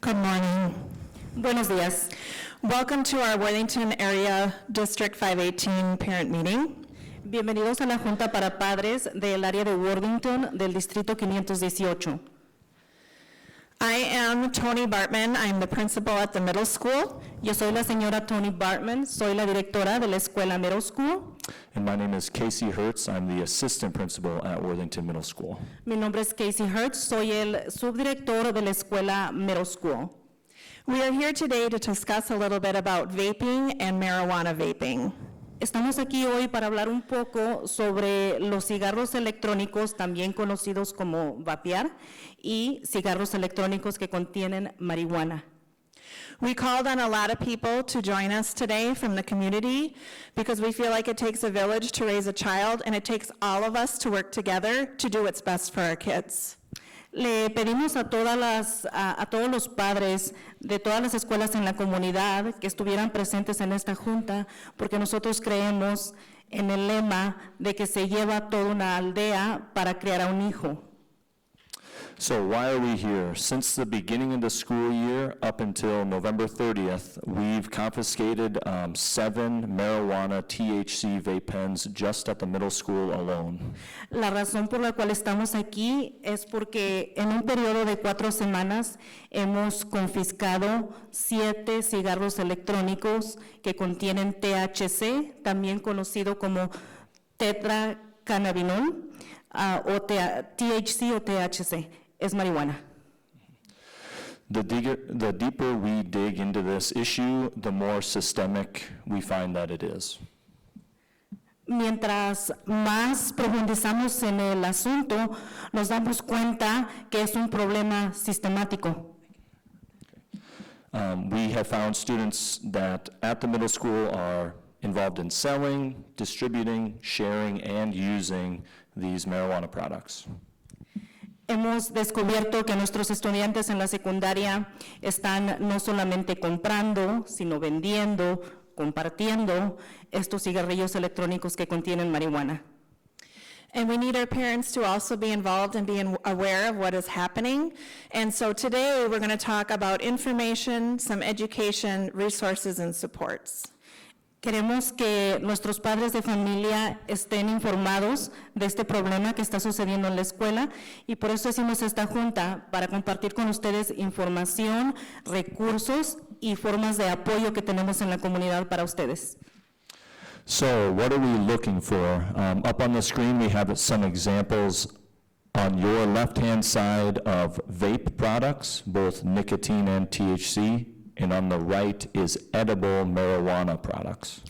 Good morning. Buenos días. Welcome to our Worthington Area District 518 parent meeting. Bienvenidos a la Junta para Padres del área de Worthington del Distrito 518. I am Tony Bartman. I'm the principal at the middle school. Yo soy la señora Tony Bartman, soy la directora de la escuela Middle School. And my name is Casey Hertz. I'm the assistant principal at Worthington Middle School. Mi nombre es Casey Hertz, soy el subdirector de la escuela Middle School. We are here today to discuss a little bit about vaping and marijuana vaping. Estamos aquí hoy para hablar un poco sobre los cigarros electrónicos, también conocidos como vapear, y cigarros electrónicos que contienen marihuana. We called on a lot of people to join us today from the community because we feel like it takes a village to raise a child and it takes all of us to work together to do what's best for our kids. Le pedimos a todos los padres de todas las escuelas en la comunidad que estuvieran presentes en esta junta, porque nosotros creemos en el lema de que se lleva toda una aldea para criar a un hijo. So why are we here? Since the beginning of the school year up until November 30th, we've confiscated 7 marijuana THC vape pens just at the middle school alone. La razón por la cual estamos aquí es porque en un periodo de 4 semanas hemos confiscado 7 cigarros electrónicos que contienen THC, también conocido como tetracannabinol, o THC o THC. Es marihuana. The deeper we dig into this issue, the more systemic we find that it is. Mientras más profundizamos en el asunto, nos damos cuenta que es un problema sistemático. We have found students that at the middle school are involved in selling, distributing, sharing, and using these marijuana products. Hemos descubierto que nuestros estudiantes en la secundaria están no solamente comprando, sino vendiendo, compartiendo estos cigarrillos electrónicos que contienen marihuana. And we need our parents to also be involved and be aware of what is happening. And so today we're going to talk about information, some education, resources, and supports. Queremos que nuestros padres de familia estén informados de este problema que está sucediendo en la escuela y por eso hicimos esta junta para compartir con ustedes información, recursos y formas de apoyo que tenemos en la comunidad para ustedes. So what are we looking for? Up on the screen we have some examples on your left-hand side of vape products, both nicotine and THC. And on the right is edible marijuana products.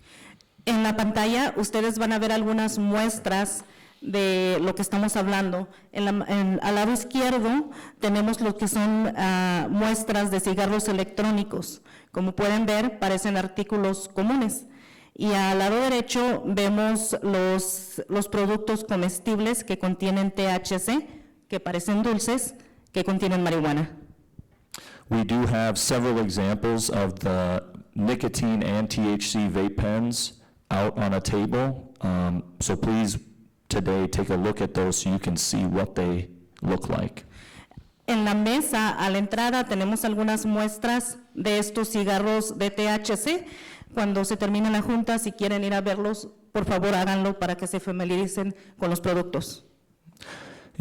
En la pantalla ustedes van a ver algunas muestras de lo que estamos hablando. Al lado izquierdo tenemos lo que son muestras de cigarros electrónicos. Como pueden ver, parecen artículos comunes. Y al lado derecho vemos los productos comestibles que contienen THC, que parecen dulces, que contienen marihuana. We do have several examples of the nicotine and THC vape pens out on a table. So please today take a look at those so you can see what they look like. En la mesa a la entrada tenemos algunas muestras de estos cigarros de THC. Cuando se termine la junta, si quieren ir a verlos, por favor háganlo para que se familiaricen con los productos.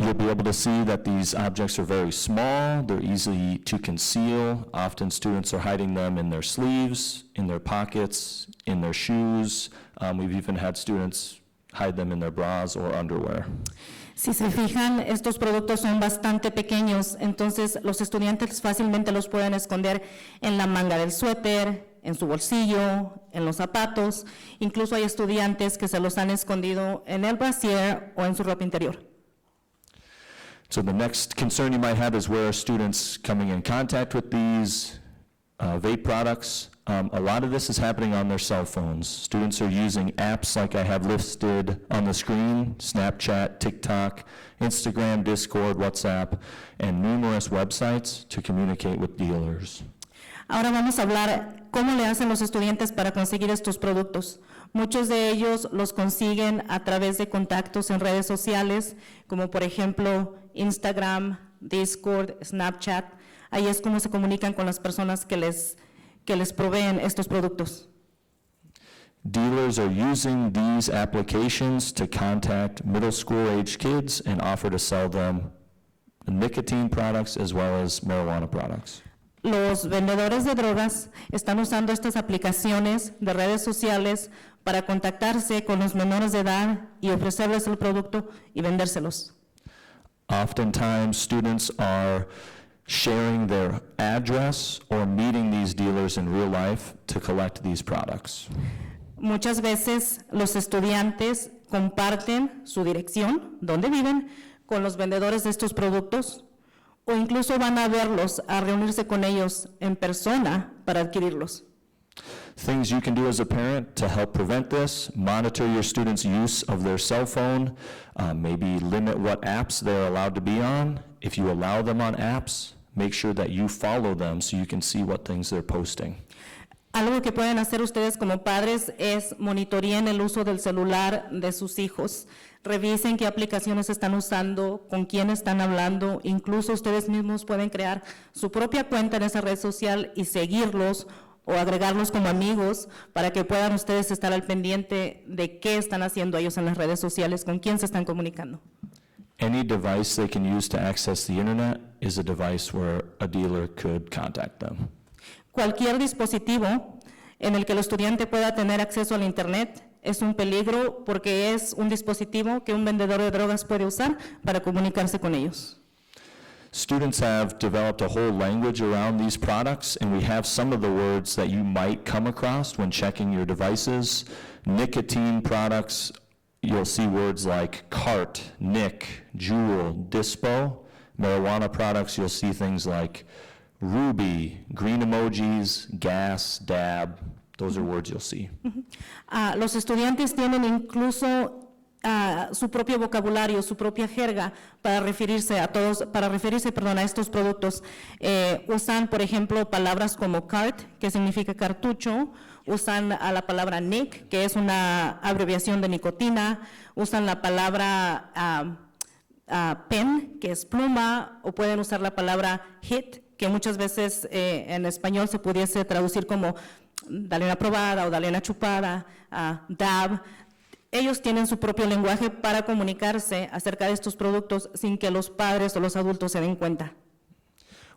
You'll be able to see that these objects are very small, they're easy to conceal. Often students are hiding them in their sleeves, in their pockets, in their shoes. We've even had students hide them in their bras or underwear. Si se fijan, estos productos son bastante pequeños, entonces los estudiantes fácilmente los pueden esconder en la manga del suéter, en su bolsillo, en los zapatos. Incluso hay estudiantes que se los han escondido en el brasier o en su ropa interior. So the next concern you might have is where are students coming in contact with these vape products. A lot of this is happening on their cell phones. Students are using apps like I have listed on the screen, Snapchat, TikTok, Instagram, Discord, WhatsApp, and numerous websites to communicate with dealers. Ahora vamos a hablar cómo le hacen los estudiantes para conseguir estos productos. Muchos de ellos los consiguen a través de contactos en redes sociales, como por ejemplo Instagram, Discord, Snapchat. Ahí es como se comunican con las personas que les proveen estos productos. Dealers are using these applications to contact middle school age kids and offer to sell them nicotine products as well as marijuana products. Los vendedores de drogas están usando estas aplicaciones de redes sociales para contactarse con los menores de edad y ofrecerles el producto y vendérselos. Oftentimes, students are sharing their address or meeting these dealers in real life to collect these products. Muchas veces los estudiantes comparten su dirección, donde viven, con los vendedores de estos productos, o incluso van a verlos, a reunirse con ellos en persona para adquirirlos. Things you can do as a parent to help prevent this: monitor your students' use of their cell phone, maybe limit what apps they're allowed to be on. If you allow them on apps, make sure that you follow them so you can see what things they're posting. Algo que pueden hacer ustedes como padres es monitoreen el uso del celular de sus hijos. Revisen qué aplicaciones están usando, con quién están hablando. Incluso ustedes mismos pueden crear su propia cuenta en esa red social y seguirlos o agregarlos como amigos para que puedan ustedes estar al pendiente de qué están haciendo ellos en las redes sociales, con quién se están comunicando. Any device they can use to access the internet is a device where a dealer could contact them. Cualquier dispositivo en el que el estudiante pueda tener acceso al internet es un peligro porque es un dispositivo que un vendedor de drogas puede usar para comunicarse con ellos. Students have developed a whole language around these products, and we have some of the words that you might come across when checking your devices. Nicotine products, you'll see words like cart, nic, jewel, dispo. Marijuana products, you'll see things like ruby, green emojis, gas, dab. Those are words you'll see. Los estudiantes tienen incluso su propio vocabulario, su propia jerga para referirse a estos productos. Usan, por ejemplo, palabras como cart, que significa cartucho. Usan a la palabra nic, que es una abreviación de nicotina. Usan la palabra pen, que es pluma, o pueden usar la palabra hit, que muchas veces en español se pudiese traducir como dale una probada o dale una chupada, dab. Ellos tienen su propio lenguaje para comunicarse acerca de estos productos sin que los padres o los adultos se den cuenta.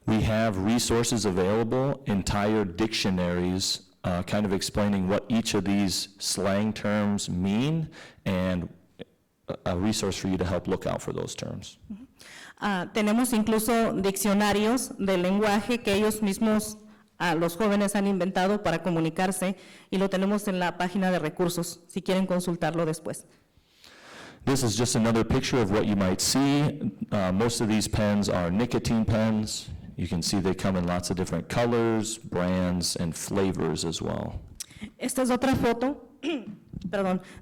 We have resources available, entire dictionaries, kind of explaining what each of these slang terms mean, and a resource for you to help look out for those terms. Tenemos incluso diccionarios de lenguaje que ellos mismos, los jóvenes, han inventado para comunicarse, y lo tenemos en la página de recursos, si quieren consultarlo después. This is just another picture of what you might see. Most of these pens are nicotine pens. You can see they come in lots of different colors, brands, and flavors as well. Esta es otra foto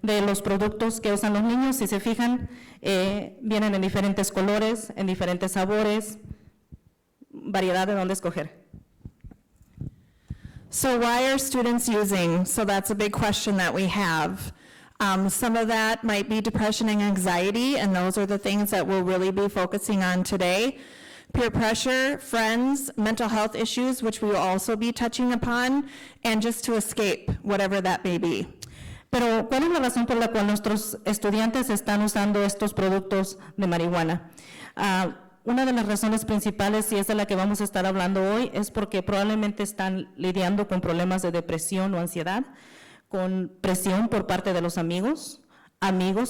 de los productos que usan los niños. Si se fijan, vienen en diferentes colores, en diferentes sabores, variedad de dónde escoger. So why are students using? So that's a big question that we have. Some of that might be depression and anxiety, and those are the things that we'll really be focusing on today. Peer pressure, friends, mental health issues, which we will also be touching upon, and just to escape, whatever that may be. Pero, ¿cuál es la razón por la cual nuestros estudiantes están usando estos productos de marihuana? Una de las razones principales, y es de la que vamos a estar hablando hoy, es porque probablemente están lidiando con problemas de depresión o ansiedad, con presión por parte de los amigos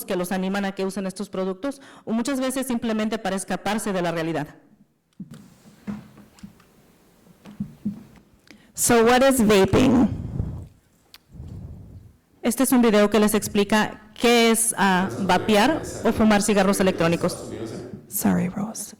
que los animan a que usen estos productos, o muchas veces simplemente para escaparse de la realidad. So what is vaping? Este es un video que les explica qué es vapear o fumar cigarros electrónicos. Sorry, Rose.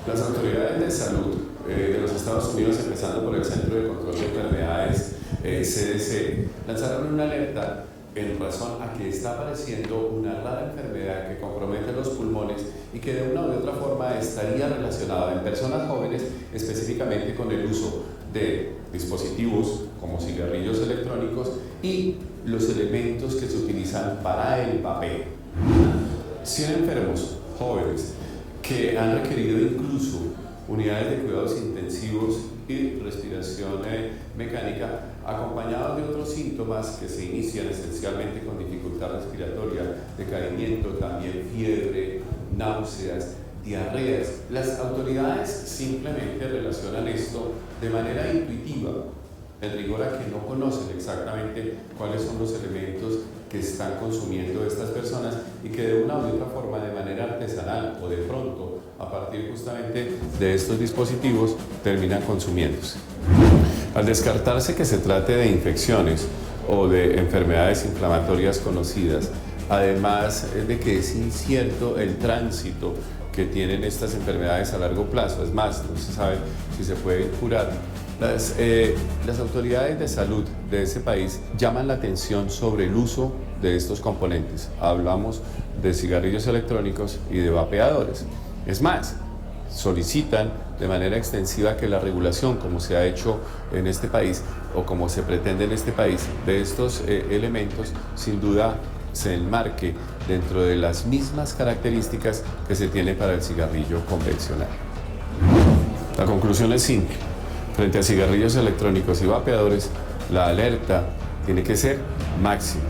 Las autoridades de salud de los Estados Unidos, empezando por el Centro de Control de Enfermedades, CDC, lanzaron una alerta en razón a que está apareciendo una rara enfermedad que compromete los pulmones y que de una u otra forma estaría relacionada en personas jóvenes, específicamente con el uso de dispositivos como cigarrillos electrónicos y los elementos que se utilizan para el vapeo. 100 enfermos jóvenes que han requerido incluso unidades de cuidados intensivos y respiración mecánica, acompañados de otros síntomas que se inician esencialmente con dificultad respiratoria, decaimiento, también fiebre, náuseas, diarreas. Las autoridades simplemente relacionan esto de manera intuitiva, en rigor a que no conocen exactamente cuáles son los elementos que están consumiendo estas personas y que de una u otra forma, de manera artesanal o de pronto, a partir justamente de estos dispositivos, terminan consumiéndose. Al descartarse que se trate de infecciones o de enfermedades inflamatorias conocidas, además de que es incierto el tránsito que tienen estas enfermedades a largo plazo, es más, no se sabe si se pueden curar, las autoridades de salud de ese país llaman la atención sobre el uso de estos componentes. Hablamos de cigarrillos electrónicos y de vapeadores. Es más, solicitan de manera extensiva que la regulación, como se ha hecho en este país o como se pretende en este país, de estos elementos, sin duda se enmarque dentro de las mismas características que se tiene para el cigarrillo convencional. La conclusión es simple. Frente a cigarrillos electrónicos y vapeadores, la alerta tiene que ser máxima.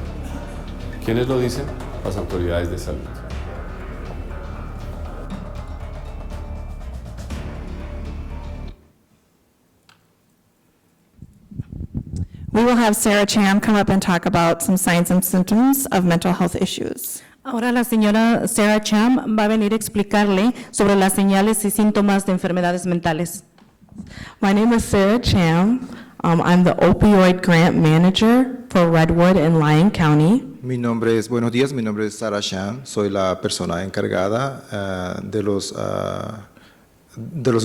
¿Quiénes lo dicen? Las autoridades de salud. We will have Sarah Cham come up and talk about some signs and symptoms of mental health issues. Ahora la señora Sarah Cham va a venir a explicarle sobre las señales y síntomas de enfermedades mentales. My name is Sarah Cham. I'm the opioid grant manager for Redwood and Lyon County. Buenos días, mi nombre es Sarah Shan, soy la persona encargada de los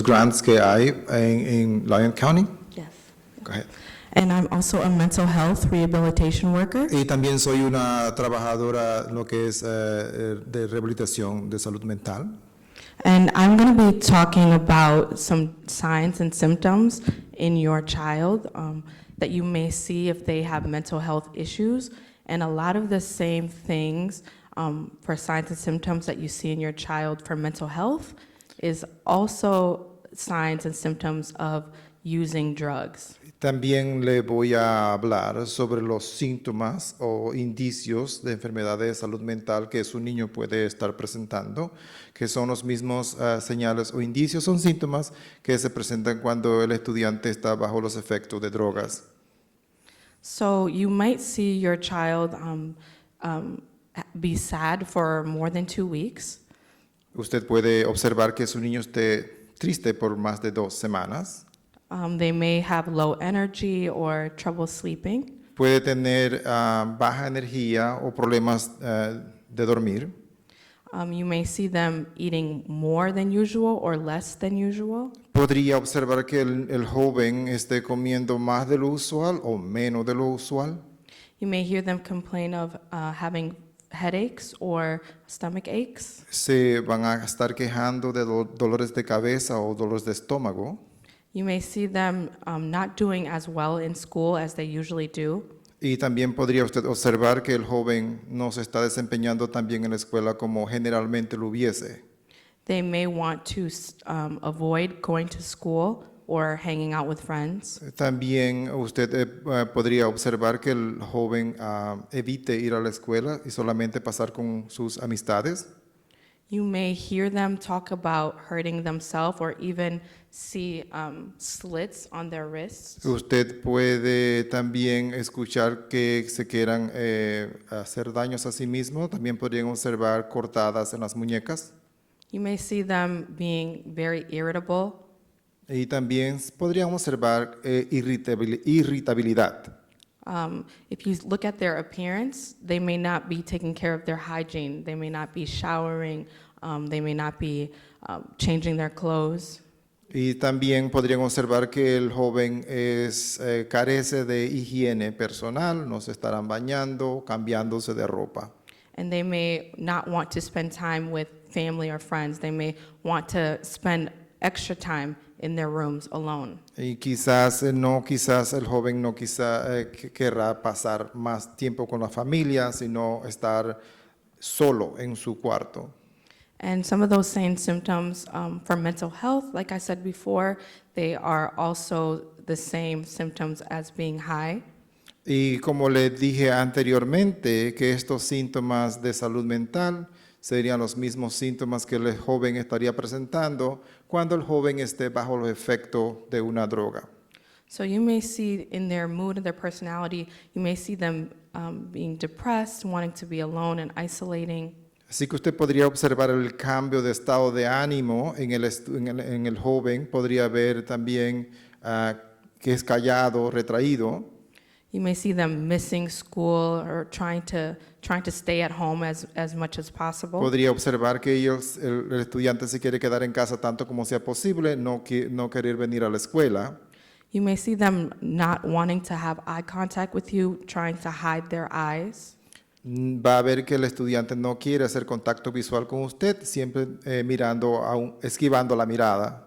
grants que hay en Lyon County. Yes. Go ahead. And I'm also a mental health rehabilitation worker. Y también soy una trabajadora lo que es de rehabilitación de salud mental. And I'm going to be talking about some signs and symptoms in your child that you may see if they have mental health issues. And a lot of the same things for signs and symptoms that you see in your child for mental health is also signs and symptoms of using drugs. También le voy a hablar sobre los síntomas o indicios de enfermedad de salud mental que su niño puede estar presentando, que son los mismos señales o indicios, son síntomas que se presentan cuando el estudiante está bajo los efectos de drogas. So you might see your child be sad for more than 2 weeks. Usted puede observar que su niño esté triste por más de 2 semanas. They may have low energy or trouble sleeping. Puede tener baja energía o problemas de dormir. You may see them eating more than usual or less than usual. Podría observar que el joven esté comiendo más de lo usual o menos de lo usual. You may hear them complain of having headaches or stomach aches. Se van a estar quejando de dolores de cabeza o dolores de estómago. You may see them not doing as well in school as they usually do. Y también podría usted observar que el joven no se está desempeñando tan bien en la escuela como generalmente lo hubiese. They may want to avoid going to school or hanging out with friends. También usted podría observar que el joven evite ir a la escuela y solamente pasar con sus amistades. You may hear them talk about hurting themselves or even see slits on their wrists. Usted puede también escuchar que se quieran hacer daños a sí mismos. También podrían observar cortadas en las muñecas. You may see them being very irritable. Y también podrían observar irritabilidad. If you look at their appearance, they may not be taking care of their hygiene. They may not be showering. They may not be changing their clothes. Y también podrían observar que el joven carece de higiene personal, no se estarán bañando, cambiándose de ropa. And they may not want to spend time with family or friends. They may want to spend extra time in their rooms alone. Y quizás el joven no querrá pasar más tiempo con la familia, sino estar solo en su cuarto. And some of those same symptoms for mental health, like I said before, they are also the same symptoms as being high. Y como les dije anteriormente, que estos síntomas de salud mental serían los mismos síntomas que el joven estaría presentando cuando el joven esté bajo los efectos de una droga. So you may see in their mood and their personality, you may see them being depressed, wanting to be alone and isolating. Así que usted podría observar el cambio de estado de ánimo en el joven, podría ver también que es callado, retraído. You may see them missing school or trying to stay at home as much as possible. Podría observar que el estudiante se quiere quedar en casa tanto como sea posible, no querer venir a la escuela. You may see them not wanting to have eye contact with you, trying to hide their eyes. Va a ver que el estudiante no quiere hacer contacto visual con usted, siempre esquivando la mirada.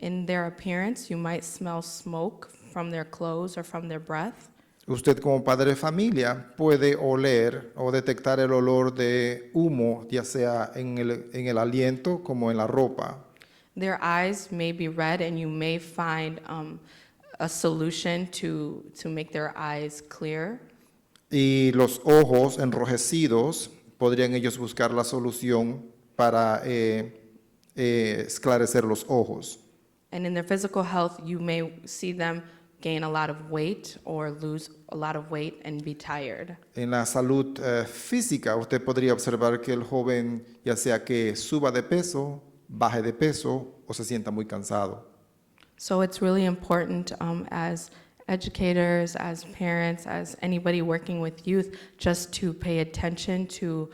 In their appearance, you might smell smoke from their clothes or from their breath. Usted como padre de familia puede oler o detectar el olor de humo, ya sea en el aliento como en la ropa. Their eyes may be red, and you may find a solution to make their eyes clear. Y los ojos enrojecidos, podrían ellos buscar la solución para esclarecer los ojos. And in their physical health, you may see them gain a lot of weight or lose a lot of weight and be tired. En la salud física, usted podría observar que el joven, ya sea que suba de peso, baje de peso o se sienta muy cansado. So it's really important as educators, as parents, as anybody working with youth, just to pay attention to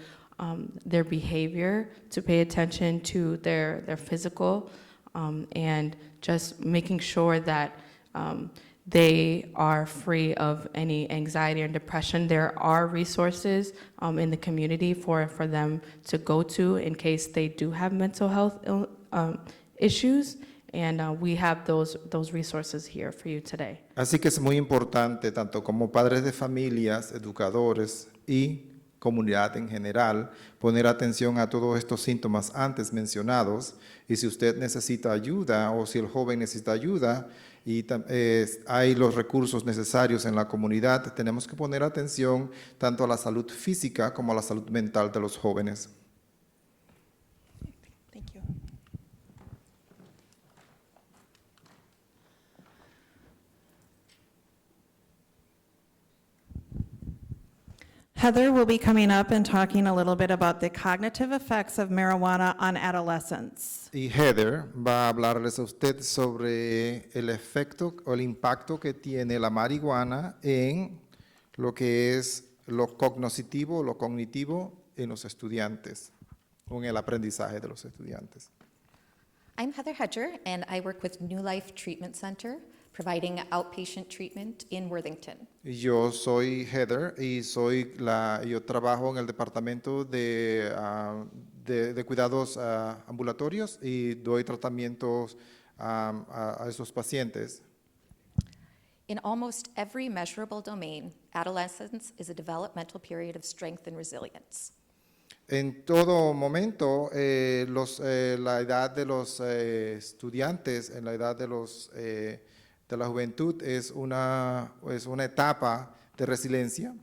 their behavior, to pay attention to their physical, and just making sure that they are free of any anxiety and depression. There are resources in the community for them to go to in case they do have mental health issues. And we have those resources here for you today. Así que es muy importante, tanto como padres de familias, educadores y comunidad en general, poner atención a todos estos síntomas antes mencionados. Y si usted necesita ayuda o si el joven necesita ayuda y hay los recursos necesarios en la comunidad, tenemos que poner atención tanto a la salud física como a la salud mental de los jóvenes. Thank you. Heather will be coming up and talking a little bit about the cognitive effects of marijuana on adolescents. Y Heather va a hablarles a usted sobre el efecto o el impacto que tiene la marihuana en lo que es lo cognitivo en los estudiantes, o en el aprendizaje de los estudiantes. I'm Heather Hedger, and I work with New Life Treatment Center, providing outpatient treatment in Worthington. Yo soy Heather y yo trabajo en el departamento de cuidados ambulatorios y doy tratamientos a esos pacientes. In almost every measurable domain, adolescence is a developmental period of strength and resilience. En todo momento, la edad de los estudiantes, en la edad de la juventud, es una etapa de resiliencia.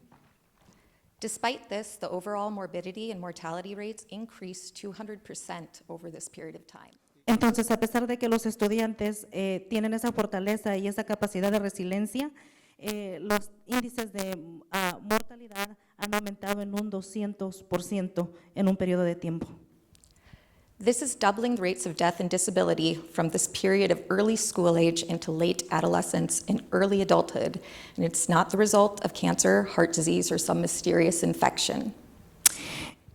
Despite this, the overall morbidity and mortality rates increased 200% over this period of time. Entonces, a pesar de que los estudiantes tienen esa fortaleza y esa capacidad de resiliencia, los índices de mortalidad han aumentado en un 200% en un periodo de tiempo. This is doubling the rates of death and disability from this period of early school age into late adolescence and early adulthood, and it's not the result of cancer, heart disease, or some mysterious infection.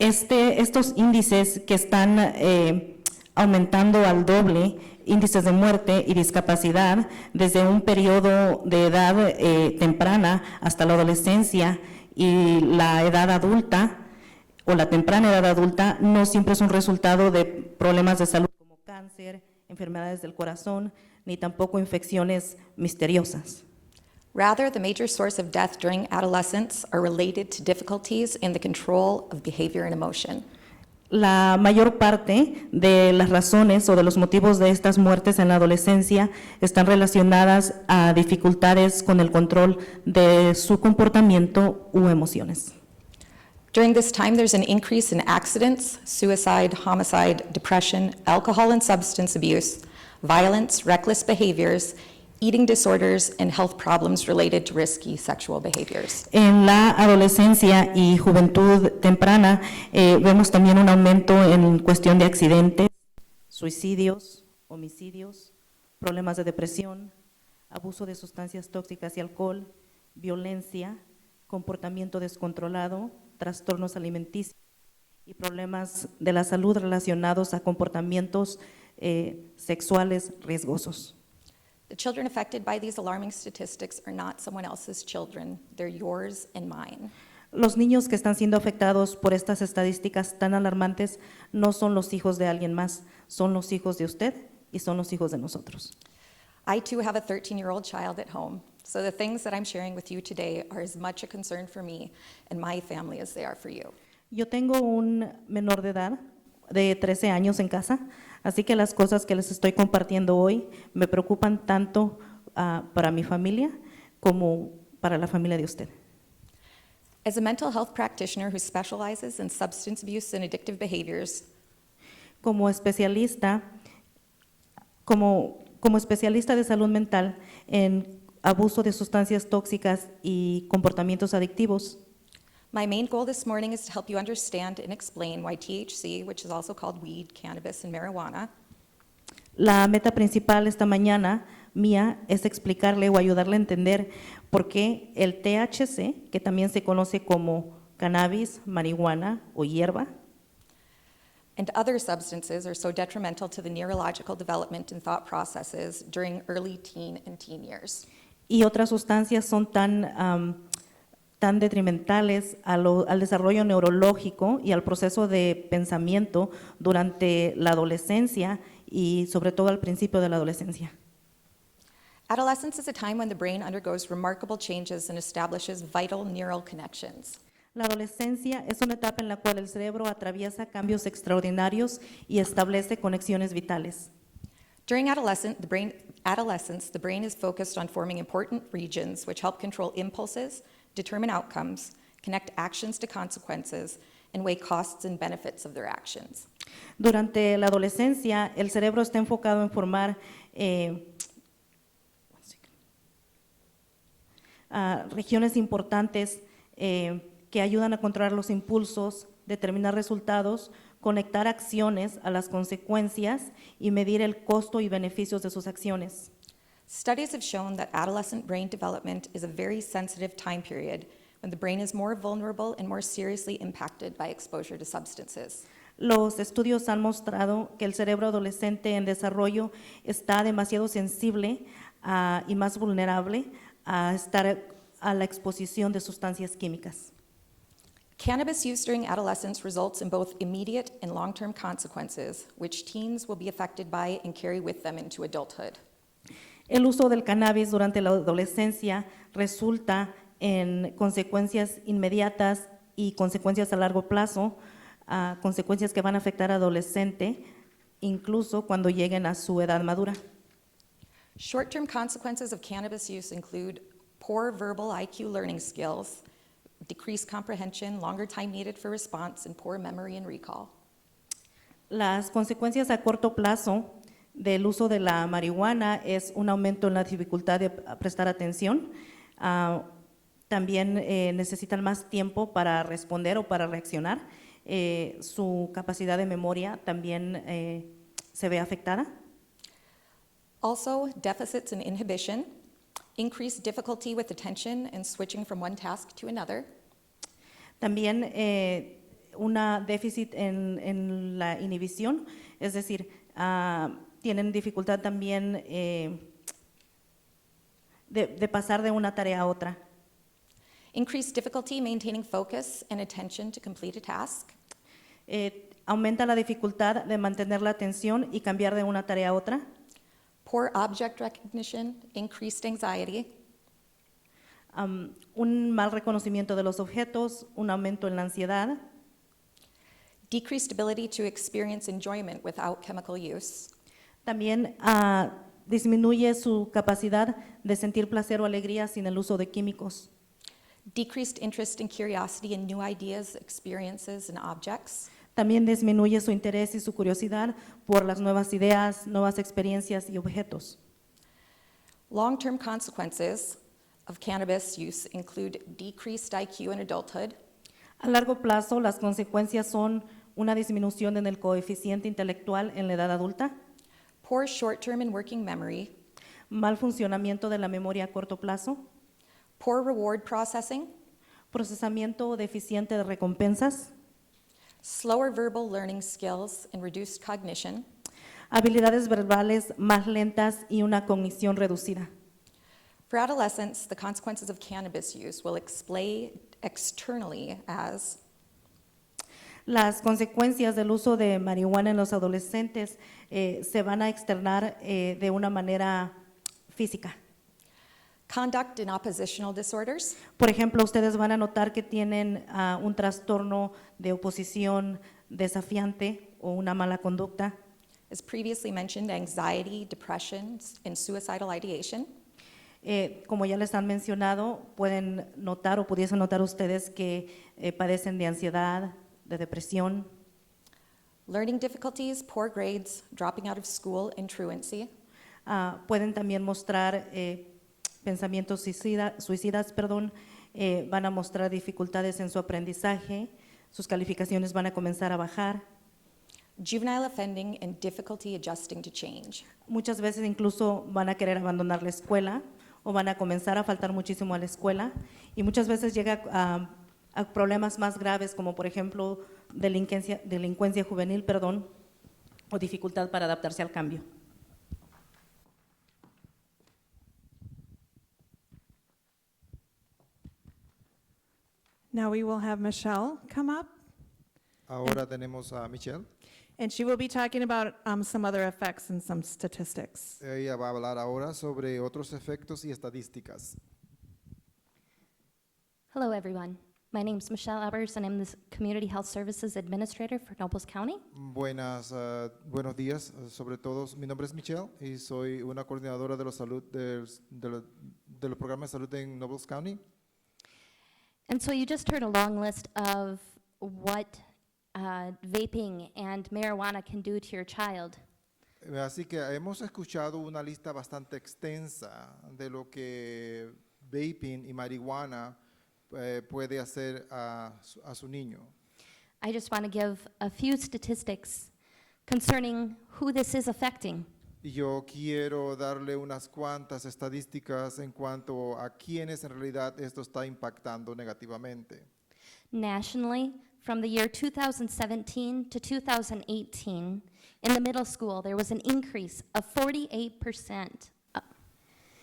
Estos índices que están aumentando al doble, índices de muerte y discapacidad desde un periodo de edad temprana hasta la adolescencia y la edad adulta, o la temprana edad adulta, no siempre es un resultado de problemas de salud como cáncer, enfermedades del corazón, ni tampoco infecciones misteriosas. Rather, the major source of death during adolescence are related to difficulties in the control of behavior and emotion. La mayor parte de las razones o de los motivos de estas muertes en la adolescencia están relacionadas a dificultades con el control de su comportamiento u emociones. During this time, there's an increase in accidents, suicide, homicide, depression, alcohol and substance abuse, violence, reckless behaviors, eating disorders, and health problems related to risky sexual behaviors. En la adolescencia y juventud temprana vemos también un aumento en cuestión de accidentes, suicidios, homicidios, problemas de depresión, abuso de sustancias tóxicas y alcohol, violencia, comportamiento descontrolado, trastornos alimenticios y problemas de la salud relacionados a comportamientos sexuales riesgosos. The children affected by these alarming statistics are not someone else's children, they're yours and mine. Los niños que están siendo afectados por estas estadísticas tan alarmantes no son los hijos de alguien más, son los hijos de usted y son los hijos de nosotros. I too have a 13-year-old child at home, so the things that I'm sharing with you today are as much a concern for me and my family as they are for you. Yo tengo un menor de edad de 13 años en casa, así que las cosas que les estoy compartiendo hoy me preocupan tanto para mi familia como para la familia de usted. As a mental health practitioner who specializes in substance abuse and addictive behaviors, Como especialista de salud mental en abuso de sustancias tóxicas y comportamientos adictivos, my main goal this morning is to help you understand and explain why THC, which is also called weed, cannabis, and marijuana, la meta principal esta mañana mía es explicarle o ayudarle a entender por qué el THC, que también se conoce como cannabis, marihuana o hierba, and other substances are so detrimental to the neurological development and thought processes during early teen and teen years. y otras sustancias son tan detrimentales al desarrollo neurológico y al proceso de pensamiento durante la adolescencia y sobre todo al principio de la adolescencia. Adolescence is a time when the brain undergoes remarkable changes and establishes vital neural connections. La adolescencia es una etapa en la cual el cerebro atraviesa cambios extraordinarios y establece conexiones vitales. During adolescence, the brain is focused on forming important regions which help control impulses, determine outcomes, connect actions to consequences, and weigh costs and benefits of their actions. Durante la adolescencia, el cerebro está enfocado en formar regiones importantes que ayudan a controlar los impulsos, determinar resultados, conectar acciones a las consecuencias y medir el costo y beneficios de sus acciones. Studies have shown that adolescent brain development is a very sensitive time period when the brain is more vulnerable and more seriously impacted by exposure to substances. Los estudios han mostrado que el cerebro adolescente en desarrollo está demasiado sensible y más vulnerable a estar a la exposición de sustancias químicas. Cannabis use during adolescence results in both immediate and long-term consequences, which teens will be affected by and carry with them into adulthood. El uso del cannabis durante la adolescencia resulta en consecuencias inmediatas y consecuencias a largo plazo, consecuencias que van a afectar al adolescente incluso cuando lleguen a su edad madura. Short-term consequences of cannabis use include poor verbal IQ learning skills, decreased comprehension, longer time needed for response, and poor memory and recall. Las consecuencias a corto plazo del uso de la marihuana es un aumento en la dificultad de prestar atención. También necesitan más tiempo para responder o para reaccionar. Su capacidad de memoria también se ve afectada. Also, deficits in inhibition, increased difficulty with attention and switching from one task to another. También una déficit en la inhibición, es decir, tienen dificultad también de pasar de una tarea a otra. Increased difficulty maintaining focus and attention to complete a task. Aumenta la dificultad de mantener la atención y cambiar de una tarea a otra. Poor object recognition, increased anxiety. Un mal reconocimiento de los objetos, un aumento en la ansiedad. decreased ability to experience enjoyment without chemical use, También disminuye su capacidad de sentir placer o alegría sin el uso de químicos. decreased interest and curiosity in new ideas, experiences, and objects, También disminuye su interés y su curiosidad por las nuevas ideas, nuevas experiencias y objetos. long-term consequences of cannabis use include decreased IQ in adulthood, A largo plazo, las consecuencias son una disminución en el coeficiente intelectual en la edad adulta, poor short-term and working memory, mal funcionamiento de la memoria a corto plazo, poor reward processing, procesamiento deficiente de recompensas, slower verbal learning skills, and reduced cognition. habilidades verbales más lentas y una cognición reducida. For adolescents, the consequences of cannabis use will display externally as Las consecuencias del uso de marihuana en los adolescentes se van a externar de una manera física. conduct and oppositional disorders, Por ejemplo, ustedes van a notar que tienen un trastorno de oposición desafiante o una mala conducta. as previously mentioned, anxiety, depression, and suicidal ideation, Como ya les han mencionado, pueden notar o pudiesen notar ustedes que padecen de ansiedad, de depresión, learning difficulties, poor grades, dropping out of school, and truancy, pueden también mostrar pensamientos suicidas, van a mostrar dificultades en su aprendizaje, sus calificaciones van a comenzar a bajar. juvenile offending, and difficulty adjusting to change. Muchas veces incluso van a querer abandonar la escuela o van a comenzar a faltar muchísimo a la escuela y muchas veces llega a problemas más graves como por ejemplo delincuencia juvenil, o dificultad para adaptarse al cambio. Now we will have Michelle come up, Ahora tenemos a Michelle. and she will be talking about some other effects and some statistics. Ella va a hablar ahora sobre otros efectos y estadísticas. Hello, everyone. My name is Michelle Albers, and I'm the Community Health Services Administrator for Nobles County. Buenos días, sobre todos. Mi nombre es Michelle y soy una coordinadora de de los programas de salud en Nobles County. And so you just heard a long list of what vaping and marijuana can do to your child. Así que hemos escuchado una lista bastante extensa de lo que vaping y marihuana puede hacer a su niño. I just want to give a few statistics concerning who this is affecting. Y yo quiero darle unas cuantas estadísticas en cuanto a quienes en realidad esto está impactando negativamente. Nationally, from the year 2017 to 2018, in the middle school, there was an increase of 48%.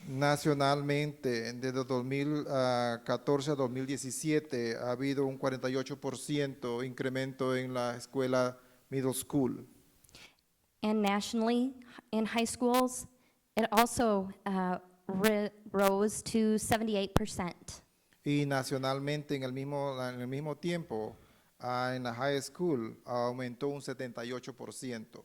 Nacionalmente, desde 2014 a 2017, ha habido un 48% incremento en la escuela middle school. And nationally, in high schools, it also rose to 78%. Y nacionalmente, en el mismo tiempo, en la high school, aumentó un 78%.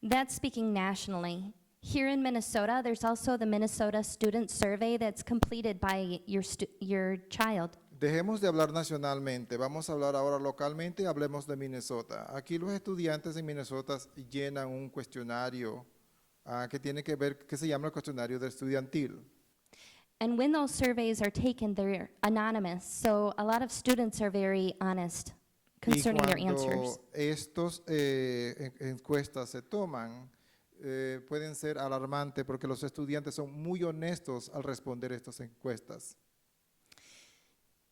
That's speaking nationally. Here in Minnesota, there's also the Minnesota Student Survey that's completed by your child. Dejemos de hablar nacionalmente, vamos a hablar ahora localmente y hablemos de Minnesota. Aquí los estudiantes en Minnesota llenan un cuestionario que tiene que ver, que se llama el cuestionario de estudiantil. And when those surveys are taken, they're anonymous, so a lot of students are very honest concerning their Y answers. cuando estos encuestas se toman, pueden ser alarmantes porque los estudiantes son muy honestos al responder estas encuestas.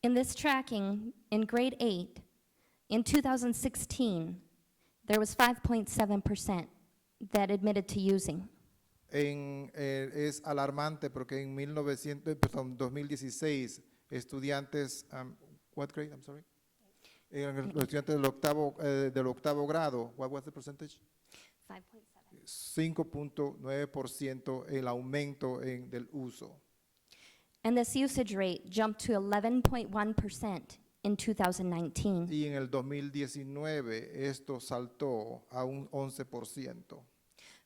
In this tracking, in grade 8, in 2016, there was 5.7% that admitted to using. Es alarmante porque en 2016 estudiantes, what grade? I'm sorry. Los estudiantes del octavo grado, what was the percentage? 5.7. 5.9% el aumento del uso. And this usage rate jumped to 11.1% in 2019. y en el 2019 esto saltó a un 11%.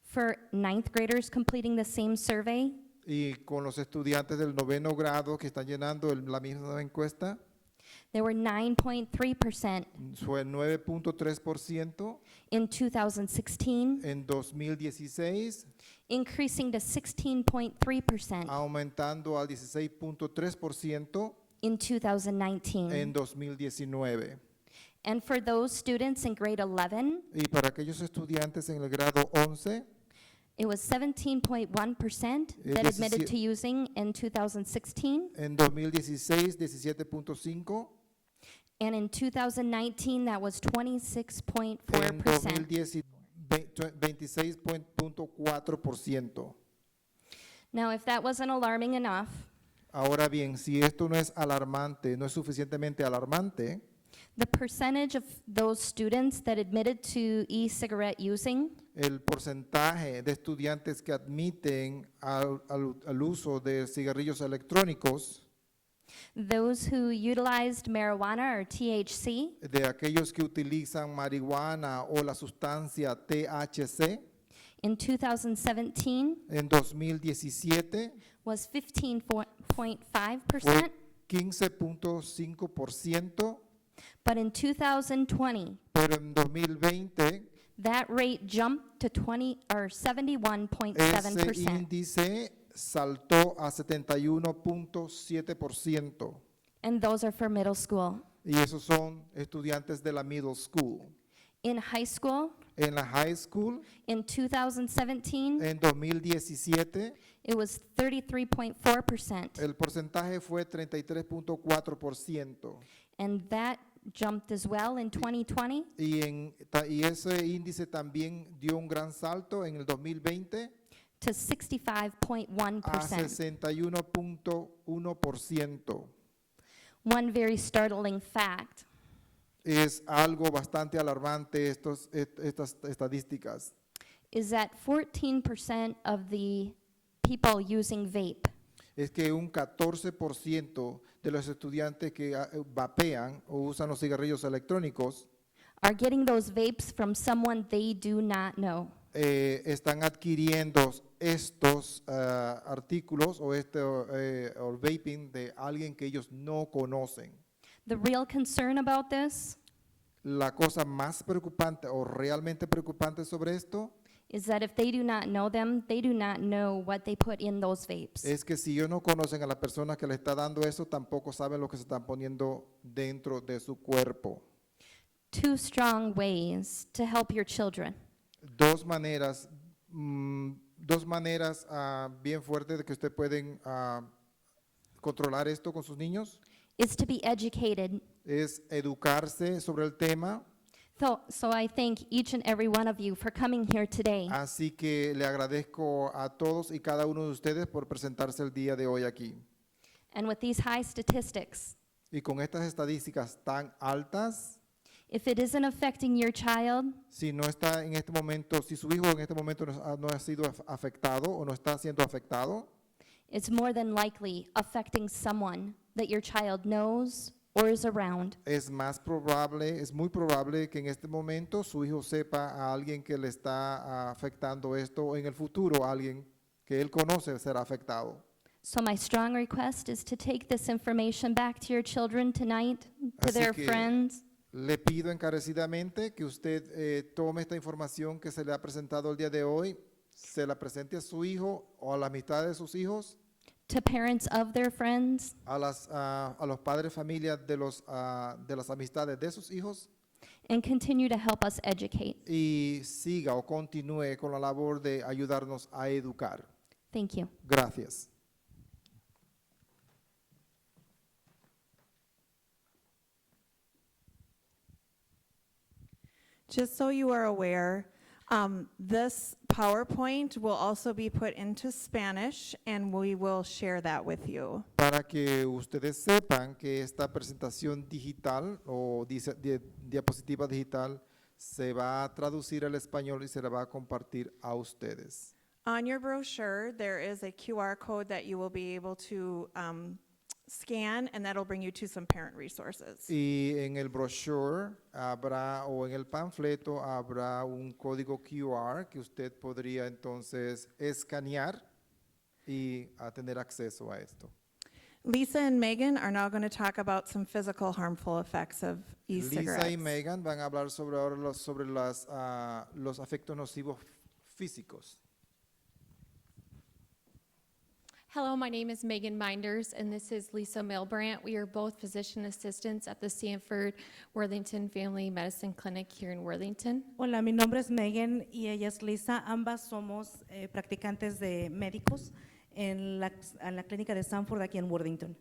For ninth graders completing the same survey, Y con los estudiantes del 9º grado que están llenando la misma encuesta, there were 9.3% fue 9.3% in 2016, en 2016, increasing to 16.3% aumentando al 16.3% in 2019. en 2019. And for those students in grade 11, Y para aquellos estudiantes en el grado 11, it was 17.1% that admitted to using in 2016. en 2016, 17.5%, And in 2019, that was en 26.4%. 26.4%. Now, if that wasn't alarming enough, Ahora bien, si esto no es alarmante, no es suficientemente alarmante, the percentage of those students that admitted to e-cigarette using el porcentaje de estudiantes que admiten al uso de cigarrillos electrónicos, those who utilized marijuana or THC, de aquellos que utilizan marihuana o la sustancia THC, in 2017 en 2017 was 15.5%, fue 15.5%, but in 2020, pero en 2020 that rate jumped to ese 71.7%. índice saltó a 71.7%. And those are for middle school. Y esos son estudiantes de la middle school. In high school, En la high school, in 2017, en 2017, it was 33.4%, el porcentaje fue 33.4%. and that jumped as well in 2020 Y ese índice también dio un gran salto en el 2020 to a 65.1%. 61.1%. One very startling fact Es algo bastante alarmante estas estadísticas. is that 14% of the people using vape Es que un 14% de los estudiantes que vapean o usan los cigarrillos electrónicos are getting those vapes from someone they do not know. están adquiriendo estos artículos o o vaping de alguien que ellos no conocen. The real concern about this La cosa más preocupante o realmente preocupante sobre esto is that if they do not know them, they do not know what they put in those vapes. es que si ellos no conocen a la persona que le está dando eso, tampoco saben lo que se están poniendo dentro de su cuerpo. Two strong ways to help your children. Dos maneras bien fuertes de que usted pueden controlar esto con sus niños Is to be educated. es educarse sobre el tema. So I thank each and every one of you for coming here today. Así que le agradezco a todos y cada uno de ustedes por presentarse el día de hoy aquí. And with these high statistics, Y con estas estadísticas tan altas, if it isn't affecting your child, si no está en este momento, si su hijo en este momento no ha sido afectado o no está siendo afectado, it's more than likely affecting someone that your child knows or is around. es muy probable que en este momento su hijo sepa a alguien que le está afectando esto o en el futuro a alguien que él conoce será afectado. So my strong request is to take this information back to your children tonight, to Así their que friends, le pido encarecidamente que usted tome esta información que se le ha presentado el día de hoy, se la presente a su hijo o a la amistad de sus hijos, to parents of their friends, a los padres, familias de las amistades de sus hijos and continue to help us educate. y siga o continúe con la labor de ayudarnos a educar. Thank you. Gracias. Just so you are aware, this PowerPoint will also be put into Spanish, and we will share that with you. Para que ustedes sepan que esta presentación digital o diapositiva digital se va a traducir al español y se la va a compartir a ustedes. On your brochure, there is a QR code that you will be able to scan, and that'll bring you to some parent resources. Y en el brochure habrá, o en el panfleto habrá un código QR que usted podría entonces escanear y tener acceso a esto. Lisa and Megan are now going to talk about some physical harmful effects of e-cigarettes. Lisa y Megan van a hablar sobre ahora los efectos nocivos físicos. Hello, my name is Megan Minders, and this is Lisa Milbrandt. We are both physician assistants at the Sanford Worthington Family Medicine Clinic here in Worthington. Hola, mi nombre es Megan y ella es Lisa. Ambas somos practicantes de médicos en la clínica de Sanford aquí en Worthington.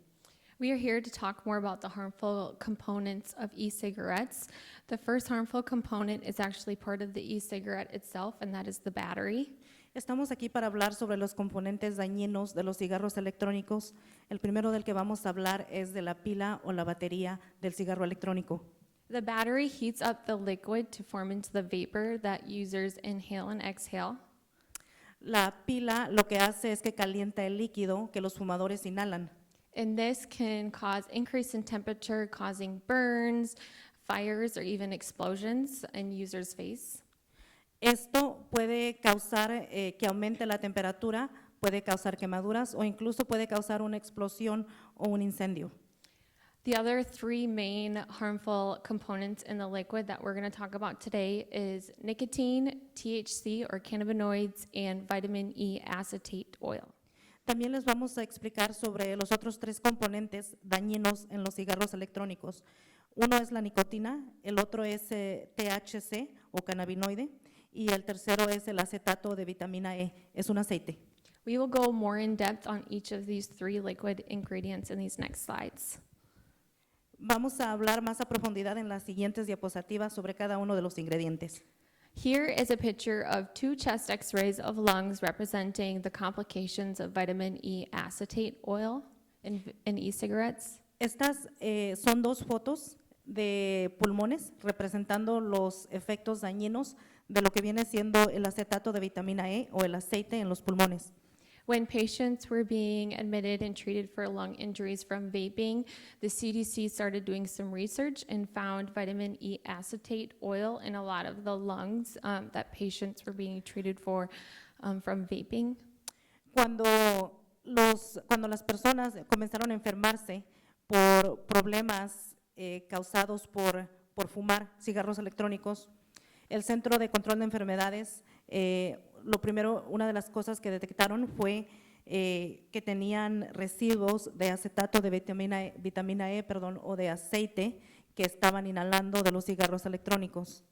We are here to talk more about the harmful components of e-cigarettes. The first harmful component is actually part of the e-cigarette itself, and that is the battery. Estamos aquí para hablar sobre los componentes dañinos de los cigarros electrónicos. El primero del que vamos a hablar es de la pila o la batería del cigarro electrónico. The battery heats up the liquid to form into the vapor that users inhale and exhale. La pila lo que hace es que calienta el líquido que los fumadores inhalan. And this can cause increase in temperature, causing burns, fires, or even explosions in users' face. Esto puede causar que aumente la temperatura, puede causar quemaduras o incluso puede causar una explosión o un incendio. The other three main harmful components in the liquid that we're going to talk about today is nicotine, THC or cannabinoids, and vitamin E acetate oil. También les vamos a explicar sobre los otros tres componentes dañinos en los cigarros electrónicos. Uno es la nicotina, el otro es THC o cannabinoide y el tercero es el acetato de vitamina E, es un aceite. We will go more in depth on each of these three liquid ingredients in these next slides. Vamos a hablar más a profundidad en las siguientes diapositivas sobre cada uno de los ingredientes. Here is a picture of two chest x-rays of lungs representing the complications of vitamin E acetate oil in e-cigarettes. Estas son dos fotos de pulmones representando los efectos dañinos de lo que viene siendo el acetato de vitamina E o el aceite en los pulmones. When patients were being admitted and treated for lung injuries from vaping, the CDC started doing some research and found vitamin E acetate oil in a lot of the lungs that patients were being treated for from vaping. Cuando las personas comenzaron a enfermarse por problemas causados por fumar cigarros electrónicos, el Centro de Control de Enfermedades, una de las cosas que detectaron fue que tenían residuos de acetato de vitamina E, o de aceite que estaban inhalando de los cigarros electrónicos.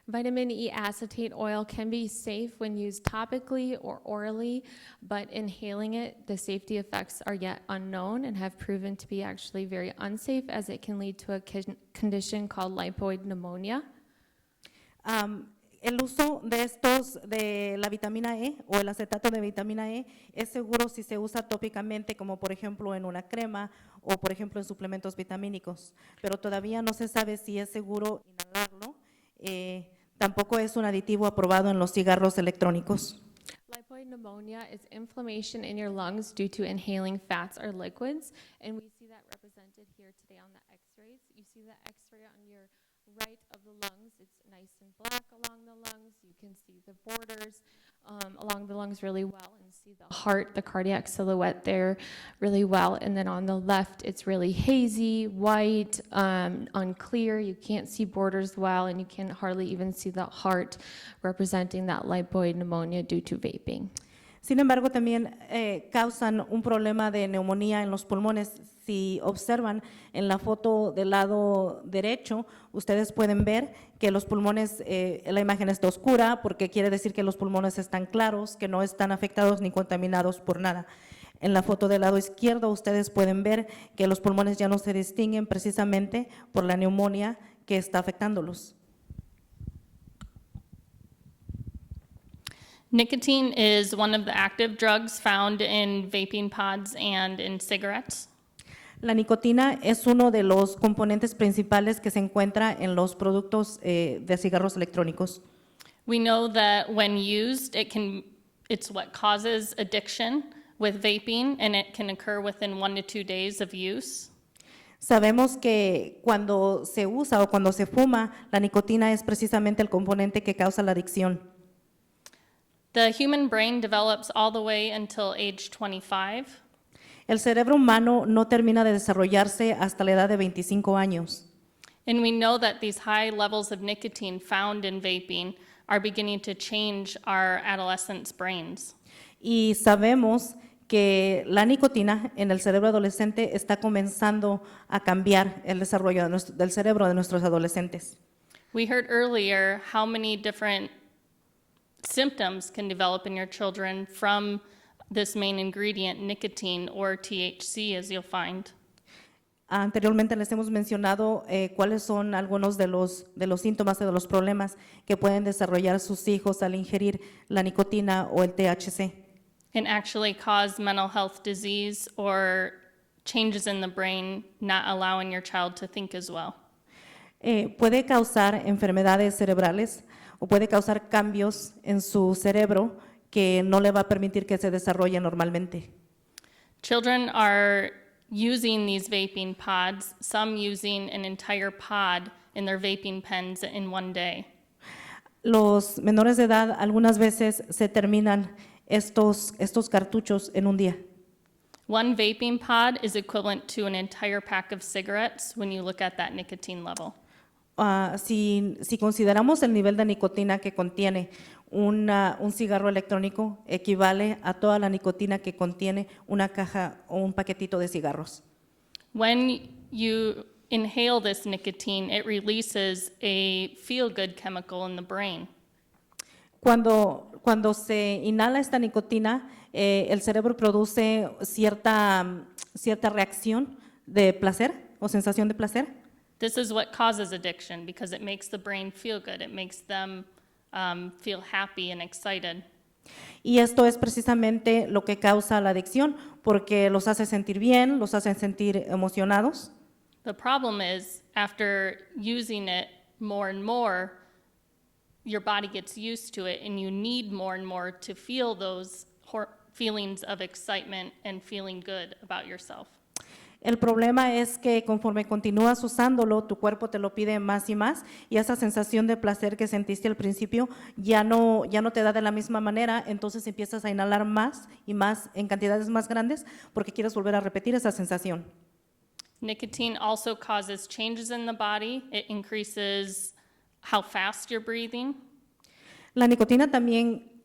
Vitamin E acetate oil can be safe when used topically or orally, but inhaling it, the safety effects are yet unknown and have proven to be actually very unsafe as it can lead to a condition called lipoid pneumonia. El uso de la vitamina E o el acetato de vitamina E es seguro si se usa tópicamente, como por ejemplo en una crema o por ejemplo en suplementos vitamínicos, pero todavía no se sabe si es seguro inhalarlo. Tampoco es un aditivo aprobado en los cigarros electrónicos. Lipoid pneumonia is inflammation in your lungs due to inhaling fats or liquids, and we see that represented here today on the x-rays. You see the x-ray on your right of the lungs. It's nice and black along the lungs. You can see the borders along the lungs really well and see the heart, the cardiac silhouette there really well. And then on the left, it's really hazy, white, unclear. You can't see borders well, and you can hardly even see the heart representing that lipoid pneumonia due to vaping. Sin embargo, también causan un problema de neumonía en los pulmones. Si observan en la foto del lado derecho, ustedes pueden ver que los pulmones, la imagen está oscura porque quiere decir que los pulmones están claros, que no están afectados ni contaminados por nada. En la foto del lado izquierdo, ustedes pueden ver que los pulmones ya no se distinguen precisamente por la neumonía que está afectándolos. Nicotine is one of the active drugs found in vaping pods and in cigarettes. La nicotina es uno de los componentes principales que se encuentra en los productos de cigarros electrónicos. We know that when used, it's what causes addiction, with vaping, and it can occur within 1 to 2 days of use. Sabemos que cuando se usa o cuando se fuma, la nicotina es precisamente el componente que causa la adicción. The human brain develops all the way until age 25. El cerebro humano no termina de desarrollarse hasta la edad de 25 años. And we know that these high levels of nicotine found in vaping are beginning to change our adolescents' brains. Y sabemos que la nicotina en el cerebro adolescente está comenzando a cambiar el desarrollo del cerebro de nuestros adolescentes. We heard earlier how many different symptoms can develop in your children from this main ingredient, nicotine, or THC, as you'll find. Anteriormente les hemos mencionado cuáles son algunos de los síntomas o de los problemas que pueden desarrollar sus hijos al ingerir la nicotina o el THC. And actually cause mental health disease or changes in the brain, not allowing your child to think as well. Puede causar enfermedades cerebrales o puede causar cambios en su cerebro que no le va a permitir que se desarrolle normalmente. Children are using these vaping pods, some using an entire pod in their vaping pens in one day. Los menores de edad algunas veces se terminan estos cartuchos en un día. One vaping pod is equivalent to an entire pack of cigarettes when you look at that nicotine level. Si consideramos el nivel de nicotina que contiene un cigarro electrónico, equivale a toda la nicotina que contiene una caja o un paquetito de cigarros. When you inhale this nicotine, it releases a feel-good chemical in the brain. Cuando se inhala esta nicotina, el cerebro produce cierta reacción de placer o sensación de placer. This is what causes addiction because it makes the brain feel good. It makes them feel happy and excited. Y esto es precisamente lo que causa la adicción, porque los hace sentir bien, los hace sentir emocionados. The problem is, after using it more and more, your body gets used to it and you need more and more to feel those feelings of excitement and feeling good about yourself. El problema es que conforme continúas usándolo, tu cuerpo te lo pide más y más, y esa sensación de placer que sentiste al principio ya no te da de la misma manera, entonces empiezas a inhalar más y más en cantidades más grandes porque quieres volver a repetir esa sensación. Nicotine also causes changes in the body. It increases how fast you're breathing. La nicotina también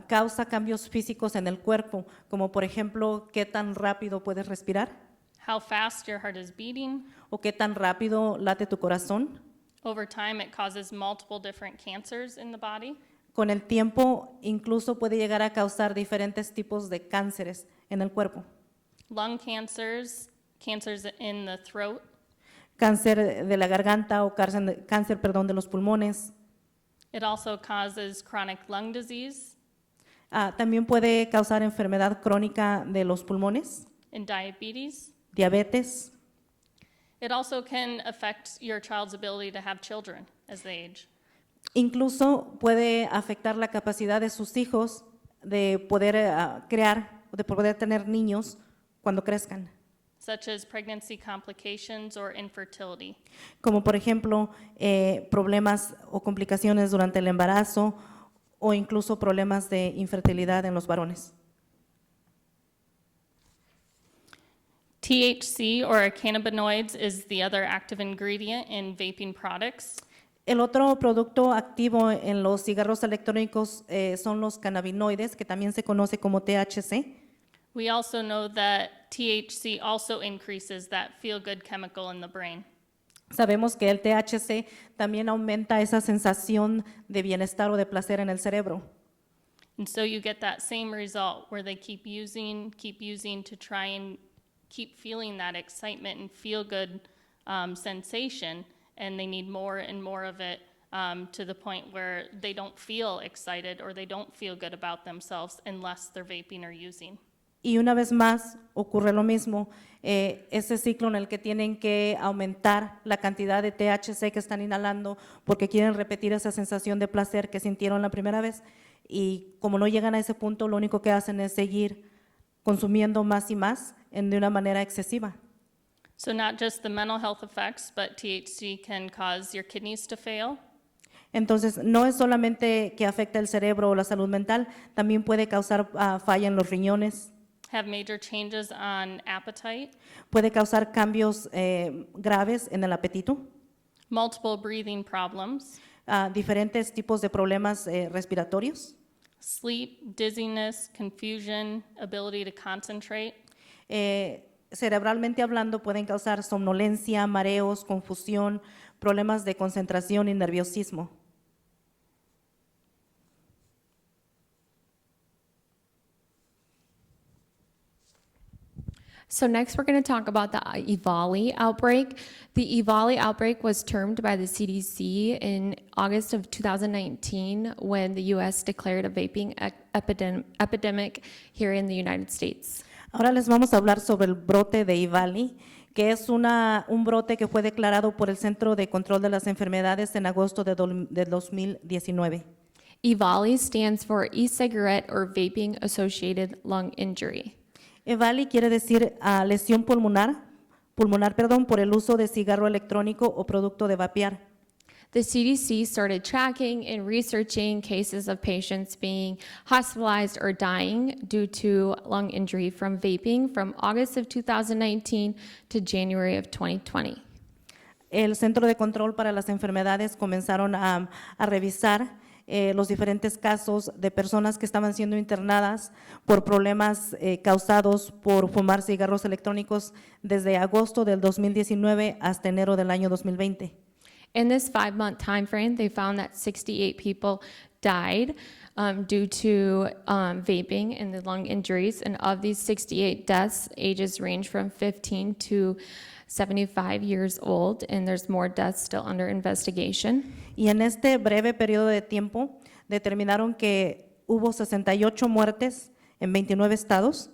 causa cambios físicos en el cuerpo, como por ejemplo, qué tan rápido puedes respirar. How fast your heart is beating. O qué tan rápido late tu corazón. Over time, it causes multiple different cancers in the body. Con el tiempo, incluso puede llegar a causar diferentes tipos de cánceres en el cuerpo. Lung cancers, cancers in the throat. Cáncer de la garganta o cáncer de los pulmones. It also causes chronic lung disease. También puede causar enfermedad crónica de los pulmones. And diabetes. Diabetes. It also can affect your child's ability to have children as they age. Incluso puede afectar la capacidad de sus hijos de poder crear o de poder tener niños cuando crezcan. Such as pregnancy complications or infertility. Como por ejemplo problemas o complicaciones durante el embarazo o incluso problemas de infertilidad en los varones. THC, or cannabinoids, is the other active ingredient in vaping products. El otro producto activo en los cigarros electrónicos son los cannabinoides, que también se conoce como THC. We also know that THC also increases that feel-good chemical in the brain. Sabemos que el THC también aumenta esa sensación de bienestar o de placer en el cerebro. And so you get that same result where they keep using to try and keep feeling that excitement and feel-good sensation, and they need more and more of it to the point where they don't feel excited or they don't feel good about themselves unless they're vaping or using. Y una vez más ocurre lo mismo, ese ciclo en el que tienen que aumentar la cantidad de THC que están inhalando porque quieren repetir esa sensación de placer que sintieron la primera vez, y como no llegan a ese punto, lo único que hacen es seguir consumiendo más y más de una manera excesiva. So not just the mental health effects, but THC can cause your kidneys to fail. Entonces, no es solamente que afecta el cerebro o la salud mental, también puede causar falla en los riñones, Have major changes on appetite, puede causar cambios graves en el apetito, multiple breathing problems, diferentes tipos de problemas respiratorios, sleep, dizziness, confusion, ability to concentrate. cerebralmente hablando pueden causar somnolencia, mareos, confusión, problemas de concentración y nerviosismo. So next, we're going to talk about the EVALI outbreak. The EVALI outbreak was termed by the CDC in August of 2019 when the U.S. declared a vaping epidemic here in the United States. Ahora les vamos a hablar sobre el brote de EVALI, que es un brote que fue declarado por el Centro de Control de las Enfermedades en agosto de 2019. EVALI stands for e-cigarette or vaping associated lung injury. EVALI quiere decir lesión pulmonar, por el uso de cigarro electrónico o producto de vapear. The CDC started tracking and researching cases of patients being hospitalized or dying due to lung injury from vaping from August of 2019 to January of 2020. El Centro de Control para las Enfermedades comenzaron a revisar los diferentes casos de personas que estaban siendo internadas por problemas causados por fumar cigarros electrónicos desde agosto del 2019 hasta enero del año 2020. In this 5-month time frame, they found that 68 people died due to vaping and the lung injuries. And of these 68 deaths, ages range from 15 to 75 years old, and there's more deaths still under investigation. Y en este breve periodo de tiempo determinaron que hubo 68 muertes en 29 estados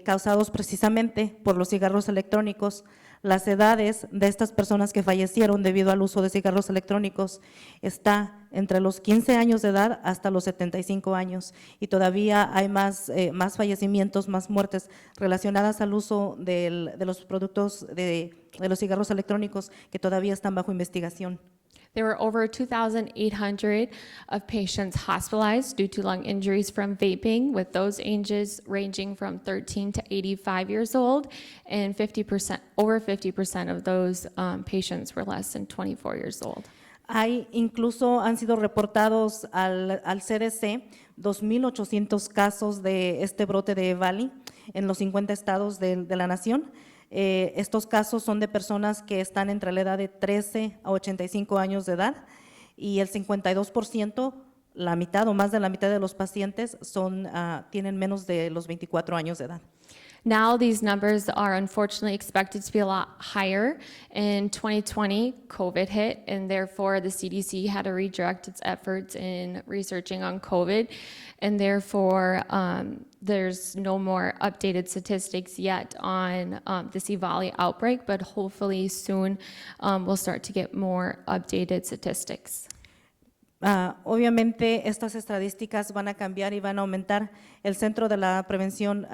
causados precisamente por los cigarros electrónicos. Las edades de estas personas que fallecieron debido al uso de cigarros electrónicos está entre los 15 años de edad hasta los 75 años y todavía hay más fallecimientos, más muertes relacionadas al uso de los productos de los cigarros electrónicos que todavía están bajo investigación. There were over 2,800 of patients hospitalized due to lung injuries from vaping, with those ages ranging from 13 to 85 years old, and over 50% of those patients were less than 24 years old. Incluso han sido reportados al CDC 2,800 casos de este brote de EVALI en los 50 estados de la nación. Estos casos son de personas que están entre la edad de 13 a 85 años de edad y el 52%, la mitad o más de la mitad de los pacientes tienen menos de los 24 años de edad. Now these numbers are unfortunately expected to be a lot higher. In 2020, COVID hit, and therefore the CDC had to redirect its efforts in researching on COVID, and therefore there's no more updated statistics yet on this EVALI outbreak, but hopefully soon we'll start to get more updated statistics. Obviamente estas estadísticas van a cambiar y van a aumentar. El Centro de la Prevención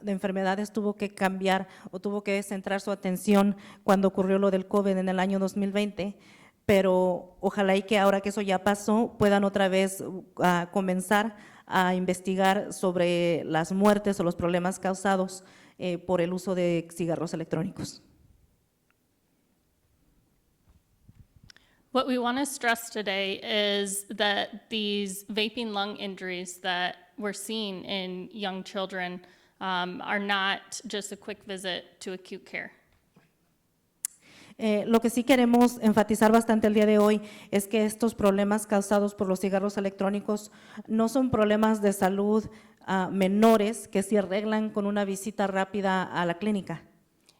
de Enfermedades tuvo que cambiar o tuvo que centrar su atención cuando ocurrió lo del COVID en el año 2020, pero ojalá y que ahora que eso ya pasó puedan otra vez comenzar a investigar sobre las muertes o los problemas causados por el uso de cigarros electrónicos. What we want to stress today is that these vaping lung injuries that we're seeing in young children are not just a quick visit to acute care. Lo que sí queremos enfatizar bastante el día de hoy es que estos problemas causados por los cigarros electrónicos no son problemas de salud menores que se arreglan con una visita rápida a la clínica.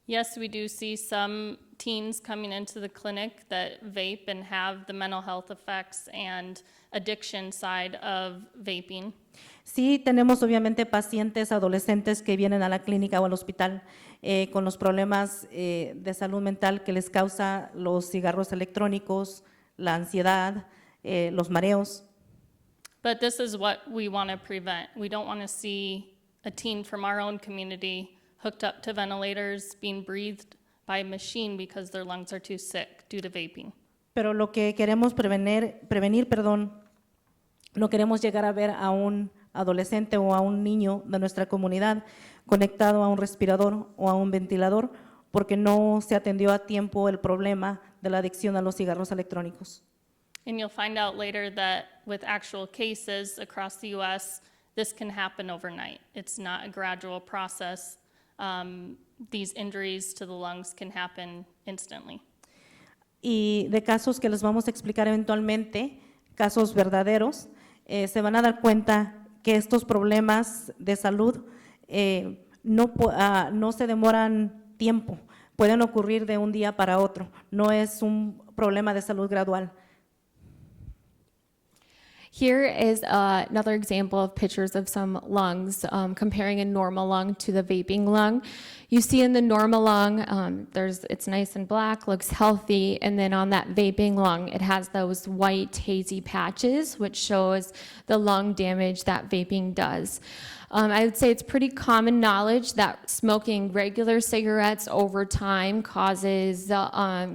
Yes, we do see some teens coming into the clinic that vape and have the mental health effects and addiction side of vaping. Sí, tenemos obviamente pacientes adolescentes que vienen a la clínica o al hospital con los problemas de salud mental que les causa los cigarros electrónicos, la ansiedad, los mareos. But this is what we want to prevent. We don't want to see a teen from our own community hooked up to ventilators, being breathed by a machine because their lungs are too sick due to vaping. Pero lo que queremos prevenir, no queremos llegar a ver a un adolescente o a un niño de nuestra comunidad conectado a un respirador o a un ventilador porque no se atendió a tiempo el problema de la adicción a los cigarros electrónicos. And you'll find out later that with actual cases across the US, this can happen overnight. It's not a gradual process. These injuries to the lungs can happen instantly. Y de casos que les vamos a explicar eventualmente, casos verdaderos, se van a dar cuenta que estos problemas de salud no se demoran tiempo, pueden ocurrir de un día para otro, no es un problema de salud gradual. Here is another example of pictures of some lungs, comparing a normal lung to the vaping lung. You see in the normal lung, it's nice and black, looks healthy, and then on that vaping lung, it has those white hazy patches, which shows the lung damage that vaping does. I would say it's pretty common knowledge that smoking regular cigarettes over time causes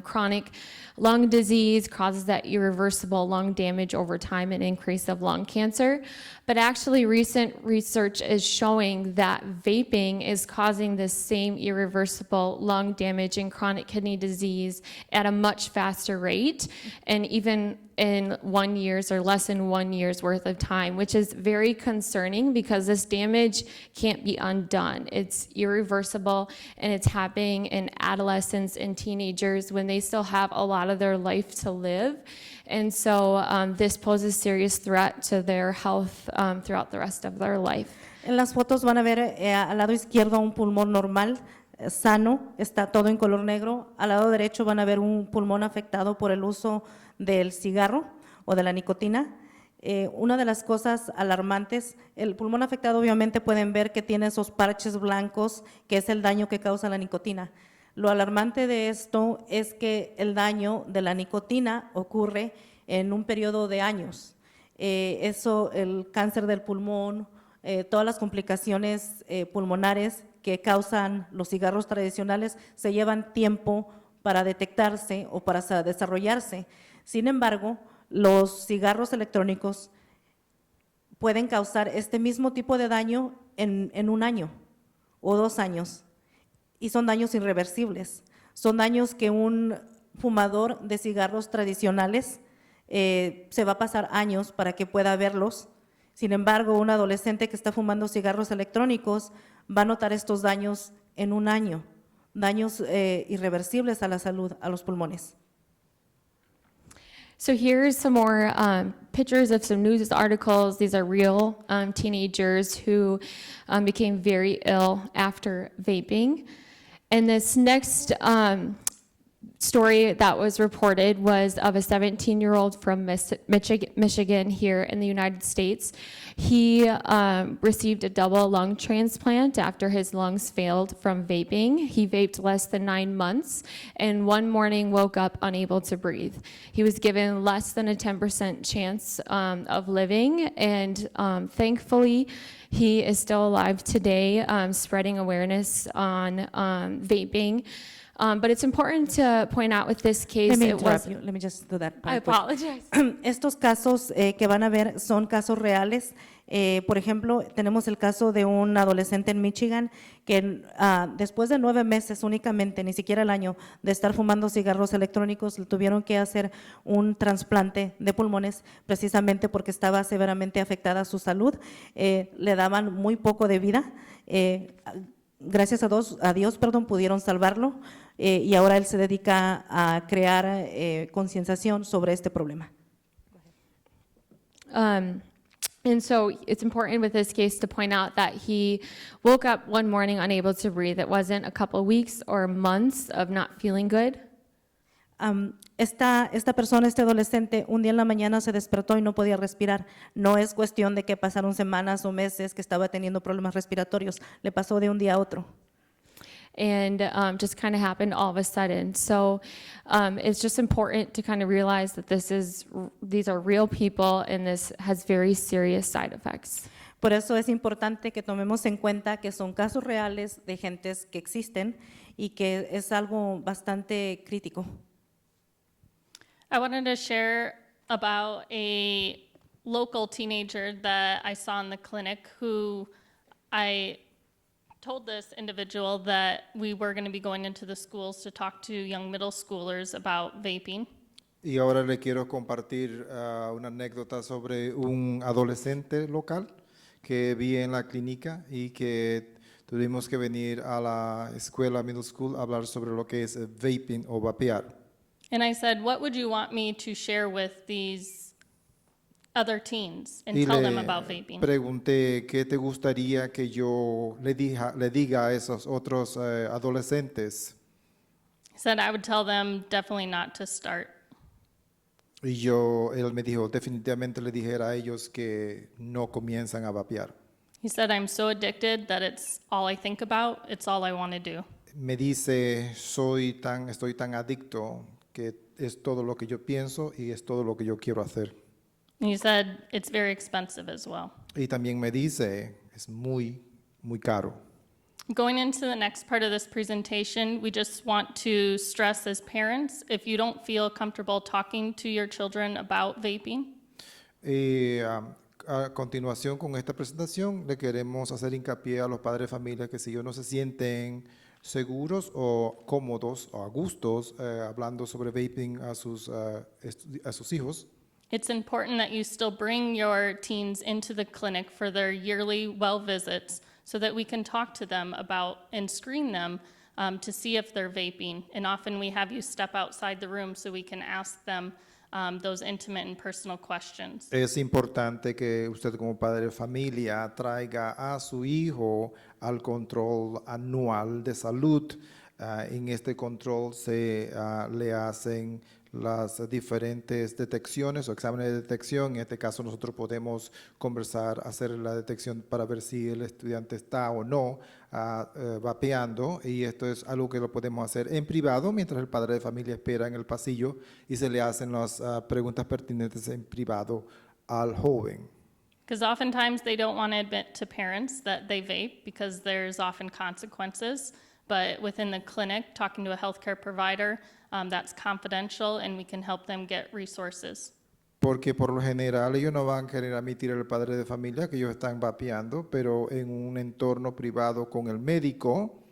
chronic lung disease, causes that irreversible lung damage over time and increase of lung cancer. But actually recent research is showing that vaping is causing this same irreversible lung damage and chronic kidney disease at a much faster rate, and even in 1 year's or less than 1 year's worth of time, which is very concerning because this damage can't be undone. It's irreversible, and it's happening in adolescents and teenagers when they still have a lot of their life to live. And so this poses serious threat to their health throughout the rest of their life. En las fotos van a ver al lado izquierdo un pulmón normal, sano, está todo en color negro. Al lado derecho van a ver un pulmón afectado por el uso del cigarro o de la nicotina. Una de las cosas alarmantes, el pulmón afectado obviamente pueden ver que tiene esos parches blancos, que es el daño que causa la nicotina. Lo alarmante de esto es que el daño de la nicotina ocurre en un periodo de años. El cáncer del pulmón, todas las complicaciones pulmonares que causan los cigarros tradicionales se llevan tiempo para detectarse o para desarrollarse. Sin embargo, los cigarros electrónicos pueden causar este mismo tipo de daño en 1 año o 2 años, y son daños irreversibles. Son daños que un fumador de cigarros tradicionales se va a pasar años para que pueda verlos. Sin embargo, un adolescente que está fumando cigarros electrónicos va a notar estos daños en 1 año, daños irreversibles a la salud, a los pulmones. So here's some more pictures of some news articles. These are real teenagers who became very ill after vaping. And this next story that was reported was of a 17-year-old from Michigan here in the United States. He received a double lung transplant after his lungs failed from vaping. He vaped less than 9 months, and one morning woke up unable to breathe. He was given less than a 10% chance of living, and thankfully, he is still alive today, spreading awareness on vaping. But it's important to point out with this case, Let me it interrupt was. you. Let me just do that. I apologize. Estos casos que van a ver son casos reales. Por ejemplo, tenemos el caso de un adolescente en Michigan que después de 9 meses únicamente, ni siquiera el año, de estar fumando cigarros electrónicos, le tuvieron que hacer un trasplante de pulmones precisamente porque estaba severamente afectada su salud. Le daban muy poco de vida. Gracias a Dios, pudieron salvarlo, y ahora él se dedica a crear concienciación sobre este problema. And so it's important with this case to point out that he woke up one morning unable to breathe. It wasn't a couple of weeks or months of not feeling good. Esta persona, este adolescente, un día en la mañana se despertó y no podía respirar. No es cuestión de que pasaron semanas o meses que estaba teniendo problemas respiratorios. Le pasó de un día a otro. And just kind of happened all of a sudden. So it's just important to kind of realize that these are real people, and this has very serious side effects. Por eso es importante que tomemos en cuenta que son casos reales de gentes que existen y que es algo bastante crítico. I wanted to share about a local teenager that I saw in the clinic who I told this individual that we were going to be going into the schools to talk to young middle schoolers about vaping. Y ahora le quiero compartir una anécdota sobre un adolescente local que vi en la clínica y que tuvimos que venir a la escuela middle school a hablar sobre lo que es vaping o vapear. And I said, what would you want me to share with these other teens and Y tell them le about vaping? pregunté qué te gustaría que yo le diga a esos otros adolescentes. He said, I would tell them definitely not to start. Y él me dijo, definitivamente le dijera a ellos que no comienzan a vapear. He said, I'm so addicted that it's all I think about, it's all I want to do. Me dice, estoy tan adicto que es todo lo que yo pienso y es todo lo que yo quiero hacer. And he said, it's very expensive as well. Y también me dice, es muy, muy caro. Going into the next part of this presentation, we just want to stress as parents, if you don't feel comfortable talking to your children about vaping, Y a continuación con esta presentación, le queremos hacer hincapié a los padres de familia que si ellos no se sienten seguros o cómodos o a gustos hablando sobre vaping a sus hijos, it's important that you still bring your teens into the clinic for their yearly well visits so that we can talk to them about and screen them to see if they're vaping. And often we have you step outside the room so we can ask them those intimate and personal questions. es importante que usted como padre de familia traiga a su hijo al control anual de salud. En este control le hacen las diferentes detecciones o exámenes de detección. En este caso nosotros podemos conversar, hacer la detección para ver si el estudiante está o no vapeando, y esto es algo que lo podemos hacer en privado mientras el padre de familia espera en el pasillo y se le hacen las preguntas pertinentes en privado al joven. Because oftentimes they don't want to admit to parents that they vape because there's often consequences. But within the clinic, talking to a healthcare provider, that's confidential and we can help them get resources. Porque por lo general ellos no van a querer admitir al padre de familia que ellos están vapeando, pero en un entorno privado con el médico,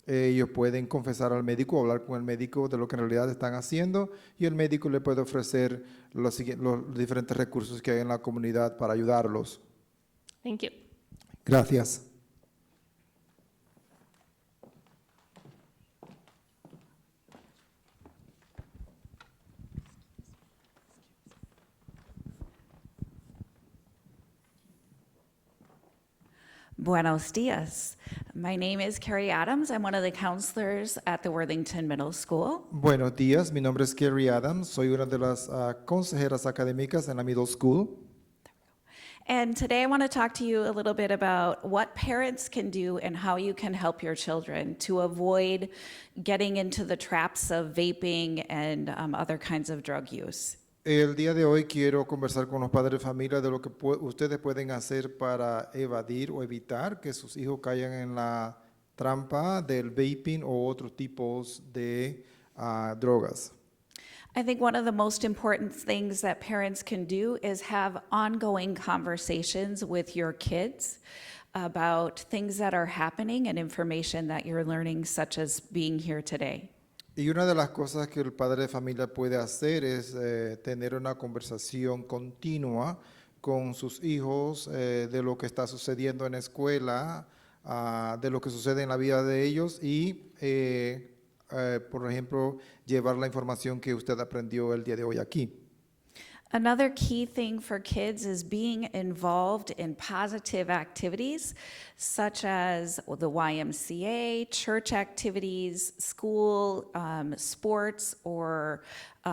ellos pueden confesar al médico o hablar con el médico de lo que en realidad están haciendo, y el médico le puede ofrecer los diferentes recursos que hay en la comunidad para ayudarlos. Thank you. Gracias. Buenos dias. My name is Carrie Adams. I'm one of the counselors at the Worthington Middle School. Buenos días, mi nombre es Carrie Adams, soy una de las consejeras académicas en la middle school. And today I want to talk to you a little bit about what parents can do and how you can help your children to avoid getting into the traps of vaping and other kinds of drug use. El día de hoy quiero conversar con los padres de familia de lo que ustedes pueden hacer para evadir o evitar que sus hijos caigan en la trampa del vaping o otros tipos de drogas. I think one of the most important things that parents can do is have ongoing conversations with your kids about things that are happening and information that you're learning, such as being here today. Y una de las cosas que el padre de familia puede hacer es tener una conversación continua con sus hijos de lo que está sucediendo en la escuela, de lo que sucede en la vida de ellos y, por ejemplo, llevar la información que usted aprendió el día de hoy aquí. Another key thing for kids is being involved in positive activities such as the YMCA, church activities, school, sports, or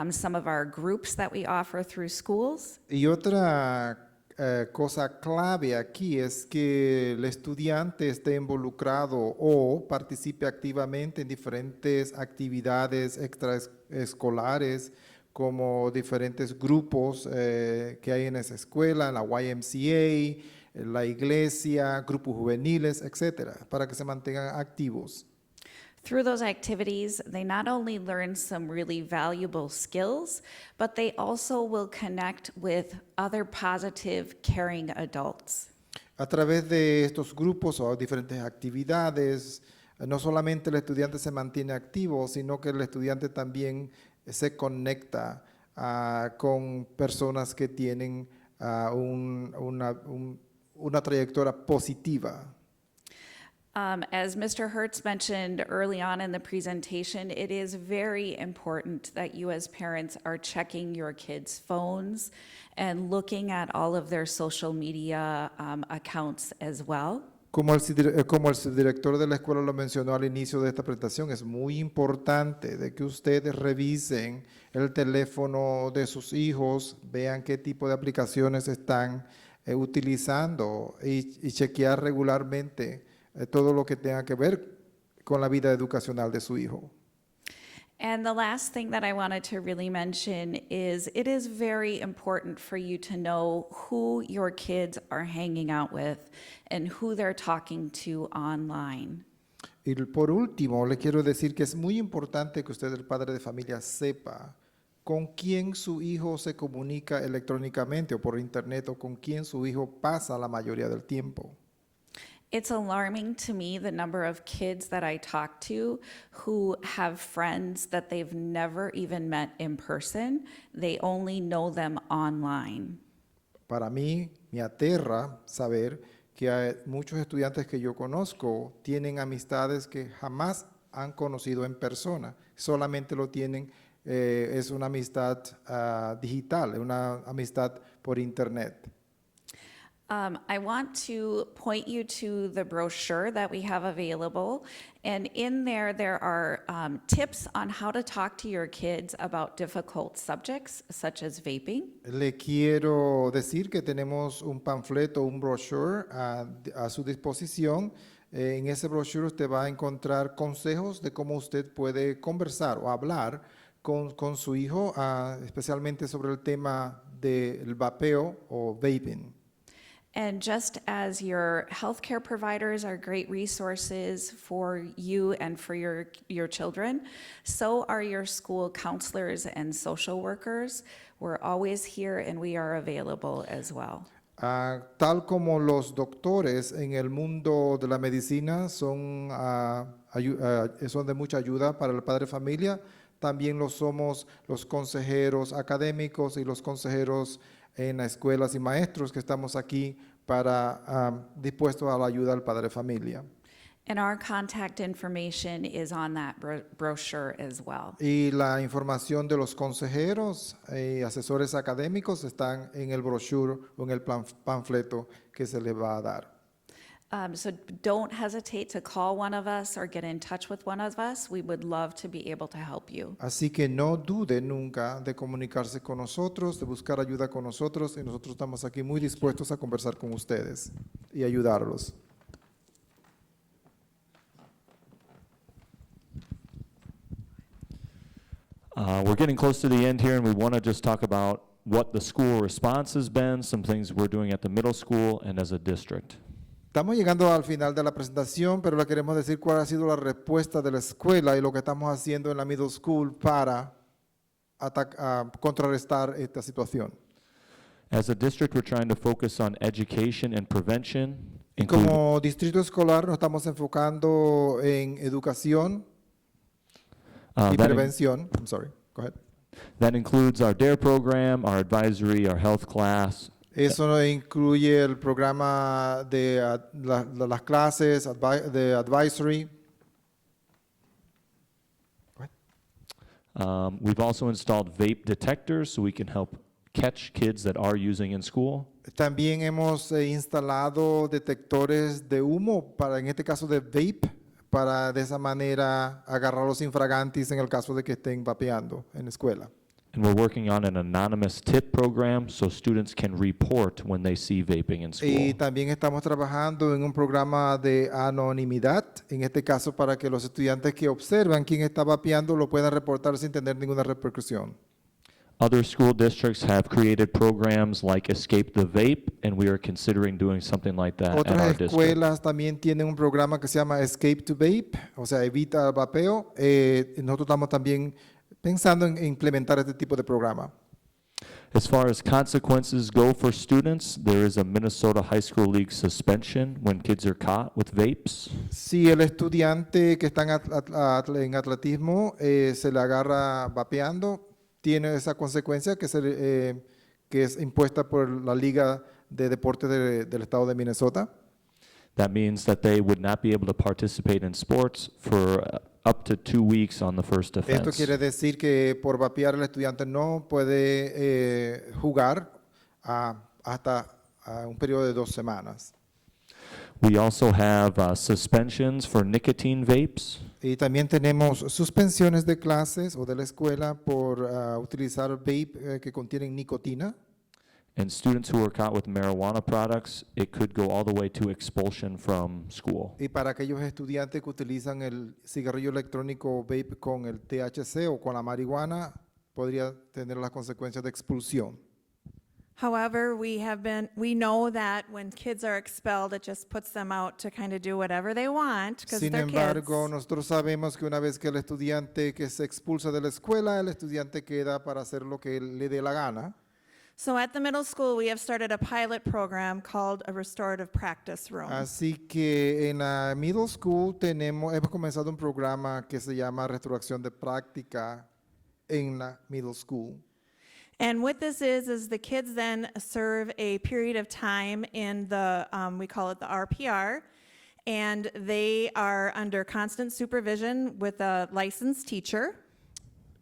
some of our groups that we offer through schools. Y otra cosa clave aquí es que el estudiante esté involucrado o participe activamente en diferentes actividades extraescolares, como diferentes grupos que hay en esa escuela, en la YMCA, la iglesia, grupos juveniles, etcétera, para que se mantengan activos. Through those activities, they not only learn some really valuable skills, but they also will connect with other positive, caring adults. A través de estos grupos o diferentes actividades, no solamente el estudiante se mantiene activo, sino que el estudiante también se conecta con personas que tienen una trayectoria positiva. As Mr. Hertz mentioned early on in the presentation, it is very important that you as parents are checking your kids' phones and looking at all of their social media accounts as well. Como el subdirector de la escuela lo mencionó al inicio de esta presentación, es muy importante de que ustedes revisen el teléfono de sus hijos, vean qué tipo de aplicaciones están utilizando y chequear regularmente todo lo que tenga que ver con la vida educacional de su hijo. And the last thing that I wanted to really mention is it is very important for you to know who your kids are hanging out with and who they're talking to online. Y por último, le quiero decir que es muy importante que usted, el padre de familia, sepa con quién su hijo se comunica electrónicamente o por internet o con quién su hijo pasa la mayoría del tiempo. It's alarming to me the number of kids that I talk to who have friends that they've never even met in person. They only know them online. Para mí, me aterra saber que hay muchos estudiantes que yo conozco tienen amistades que jamás han conocido en persona. Solamente lo tienen, es una amistad digital, una amistad por internet. I want to point you to the brochure that we have available. And in there are tips on how to talk to your kids about difficult subjects, such as vaping. Le quiero decir que tenemos un panfleto, un brochure a su disposición. En ese brochure usted va a encontrar consejos de cómo usted puede conversar o hablar con su hijo, especialmente sobre el tema del vapeo o vaping. And just as your healthcare providers are great resources for you and for your children, so are your school counselors and social workers. We're always here and we are available as well. Tal como los doctores en el mundo de la medicina son de mucha ayuda para el padre de familia, también lo somos los consejeros académicos y los consejeros en las escuelas y maestros que estamos aquí para dispuestos a la ayuda al padre de familia. And our contact information is on that brochure as well. Y la información de los consejeros y asesores académicos están en el brochure o en el panfleto que se le va a dar. So don't hesitate to call one of us or get in touch with one of us. We would love to be able to help you. Así que no dude nunca de comunicarse con nosotros, de buscar ayuda con nosotros, y nosotros estamos aquí muy dispuestos a conversar con ustedes y ayudarlos. We're getting close to the end here, and we want to just talk about what the school response has been, some things we're doing at the middle school and as a district. Estamos llegando al final de la presentación, pero le queremos decir cuál ha sido la respuesta de la escuela y lo que estamos haciendo en la middle school para contrarrestar esta situación. As a district, we're trying to focus on education and prevention, Como distrito escolar nos estamos enfocando en educación y prevención. I'm sorry, go ahead. That includes our DARE program, our advisory, our health class. Eso incluye el programa de las clases, de advisory. We've also installed vape detectors so we can help catch kids that are using in school. También hemos instalado detectores de humo, en este caso de vape, para de esa manera agarrar los infragantis en el caso de que estén vapeando en la escuela. And we're working on an anonymous tip program so students can report when they see vaping in school. Y también estamos trabajando en un programa de anonimidad, en este caso para que los estudiantes que observan quién está vapeando lo puedan reportar sin tener ninguna repercusión. Other school districts have created programs like Escape the Vape, and we are considering doing something like that at our Otras district. escuelas también tienen un programa que se llama Escape to Vape, o sea, evita el vapeo. Nosotros estamos también pensando en implementar este tipo de programa. As far as consequences go for students, there is a Minnesota High School League suspension when kids are caught with vapes. Si el estudiante que está en atletismo se le agarra vapeando, tiene esa consecuencia que es impuesta por la Liga de Deportes del Estado de Minnesota. That means that they would not be able to participate in sports for up to 2 weeks on the first Esto offense. quiere decir que por vapear el estudiante no puede jugar hasta un periodo de 2 semanas. We also have suspensions for nicotine vapes. Y también tenemos suspensiones de clases o de la escuela por utilizar vape que contienen nicotina. And students who are caught with marijuana products, it could go all the way to expulsion from school. Y para aquellos estudiantes que utilizan el cigarrillo electrónico vape con el THC o con la marihuana, podría tener las consecuencias de expulsión. However, we know that when kids are expelled, it just puts them out to kind of do whatever they want because Sin they're embargo, kids. nosotros sabemos que una vez que el estudiante que se expulsa de la escuela, el estudiante queda para hacer lo que le dé la gana. So at the middle school, we have started a pilot program called a restorative practice room. Así que en la middle school hemos comenzado un programa que se llama Restauración de Práctica en la middle school. And what this is the kids then serve a period of time in the, we call it the RPR, and they are under constant supervision with a licensed teacher.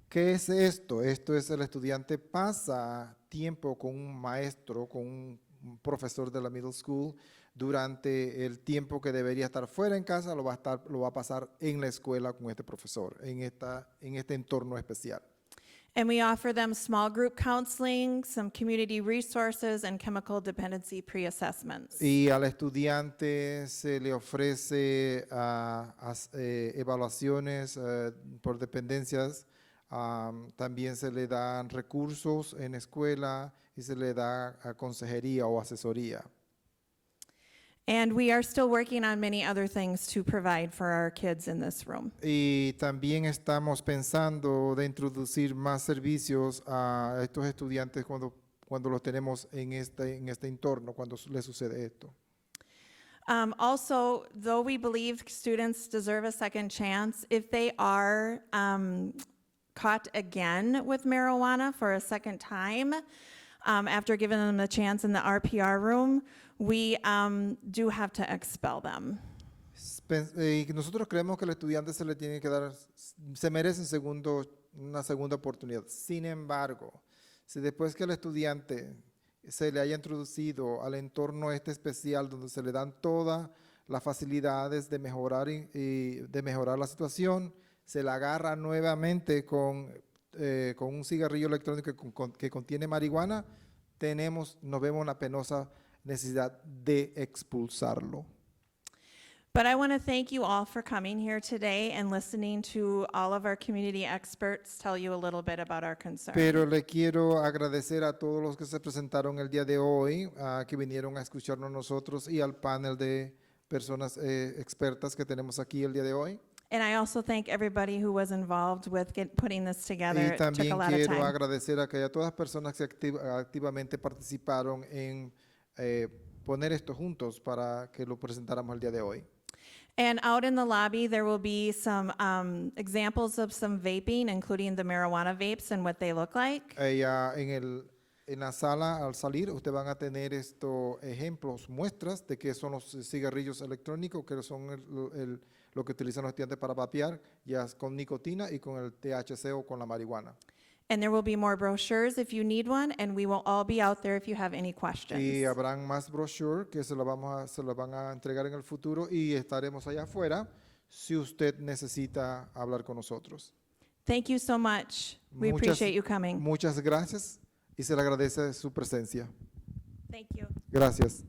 ¿Qué es esto? Esto es el estudiante pasa tiempo con un maestro, con un profesor de la middle school durante el tiempo que debería estar fuera en casa, lo va a pasar en la escuela con este profesor, en este entorno especial. And we offer them small group counseling, some community resources, and chemical dependency pre-assessments. Y al estudiante se le ofrece evaluaciones por dependencias. También se le dan recursos en escuela y se le da consejería o asesoría. And we are still working on many other things to provide for our kids in this room. Y también estamos pensando de introducir más servicios a estos estudiantes cuando los tenemos en este entorno, cuando les sucede esto. Also, though we believe students deserve a second chance, if they are caught again with marijuana for a second time, after giving them the chance in the RPR room, we do have to expel them. Y nosotros creemos que al estudiante se le tiene que dar, se merece una segunda oportunidad. Sin embargo, si después que el estudiante se le haya introducido al entorno especial donde se le dan todas las facilidades de mejorar de mejorar la situación, se la agarra nuevamente con un cigarrillo electrónico que contiene marihuana, nos vemos una penosa necesidad de expulsarlo. But I want to thank you all for coming here today and listening to all of our community experts tell you a little bit about our concerns. Pero le quiero agradecer a todos los que se presentaron el día de hoy, que vinieron a escucharnos nosotros y al panel de personas expertas que tenemos aquí el día de hoy. And I also thank everybody who was involved with putting this together. Y It took a también lot of quiero time. agradecer a todas las personas que activamente participaron en poner esto juntos para que lo presentáramos el día de hoy. And out in the lobby, there will be some examples of some vaping, including the marijuana vapes and what they look like. En la sala, al salir, ustedes van a tener estos ejemplos, muestras de qué son los cigarrillos electrónicos, que son lo que utilizan los estudiantes para vapear, ya con nicotina y con el THC o con la marihuana. And there will be more brochures if you need one, and we will all be out there if you have any questions. Y habrán más brochures que se las van a entregar en el futuro y estaremos allá afuera si usted necesita hablar con nosotros. Thank you so much. We appreciate you coming. Muchas gracias y se le agradece su presencia. Thank you. Gracias.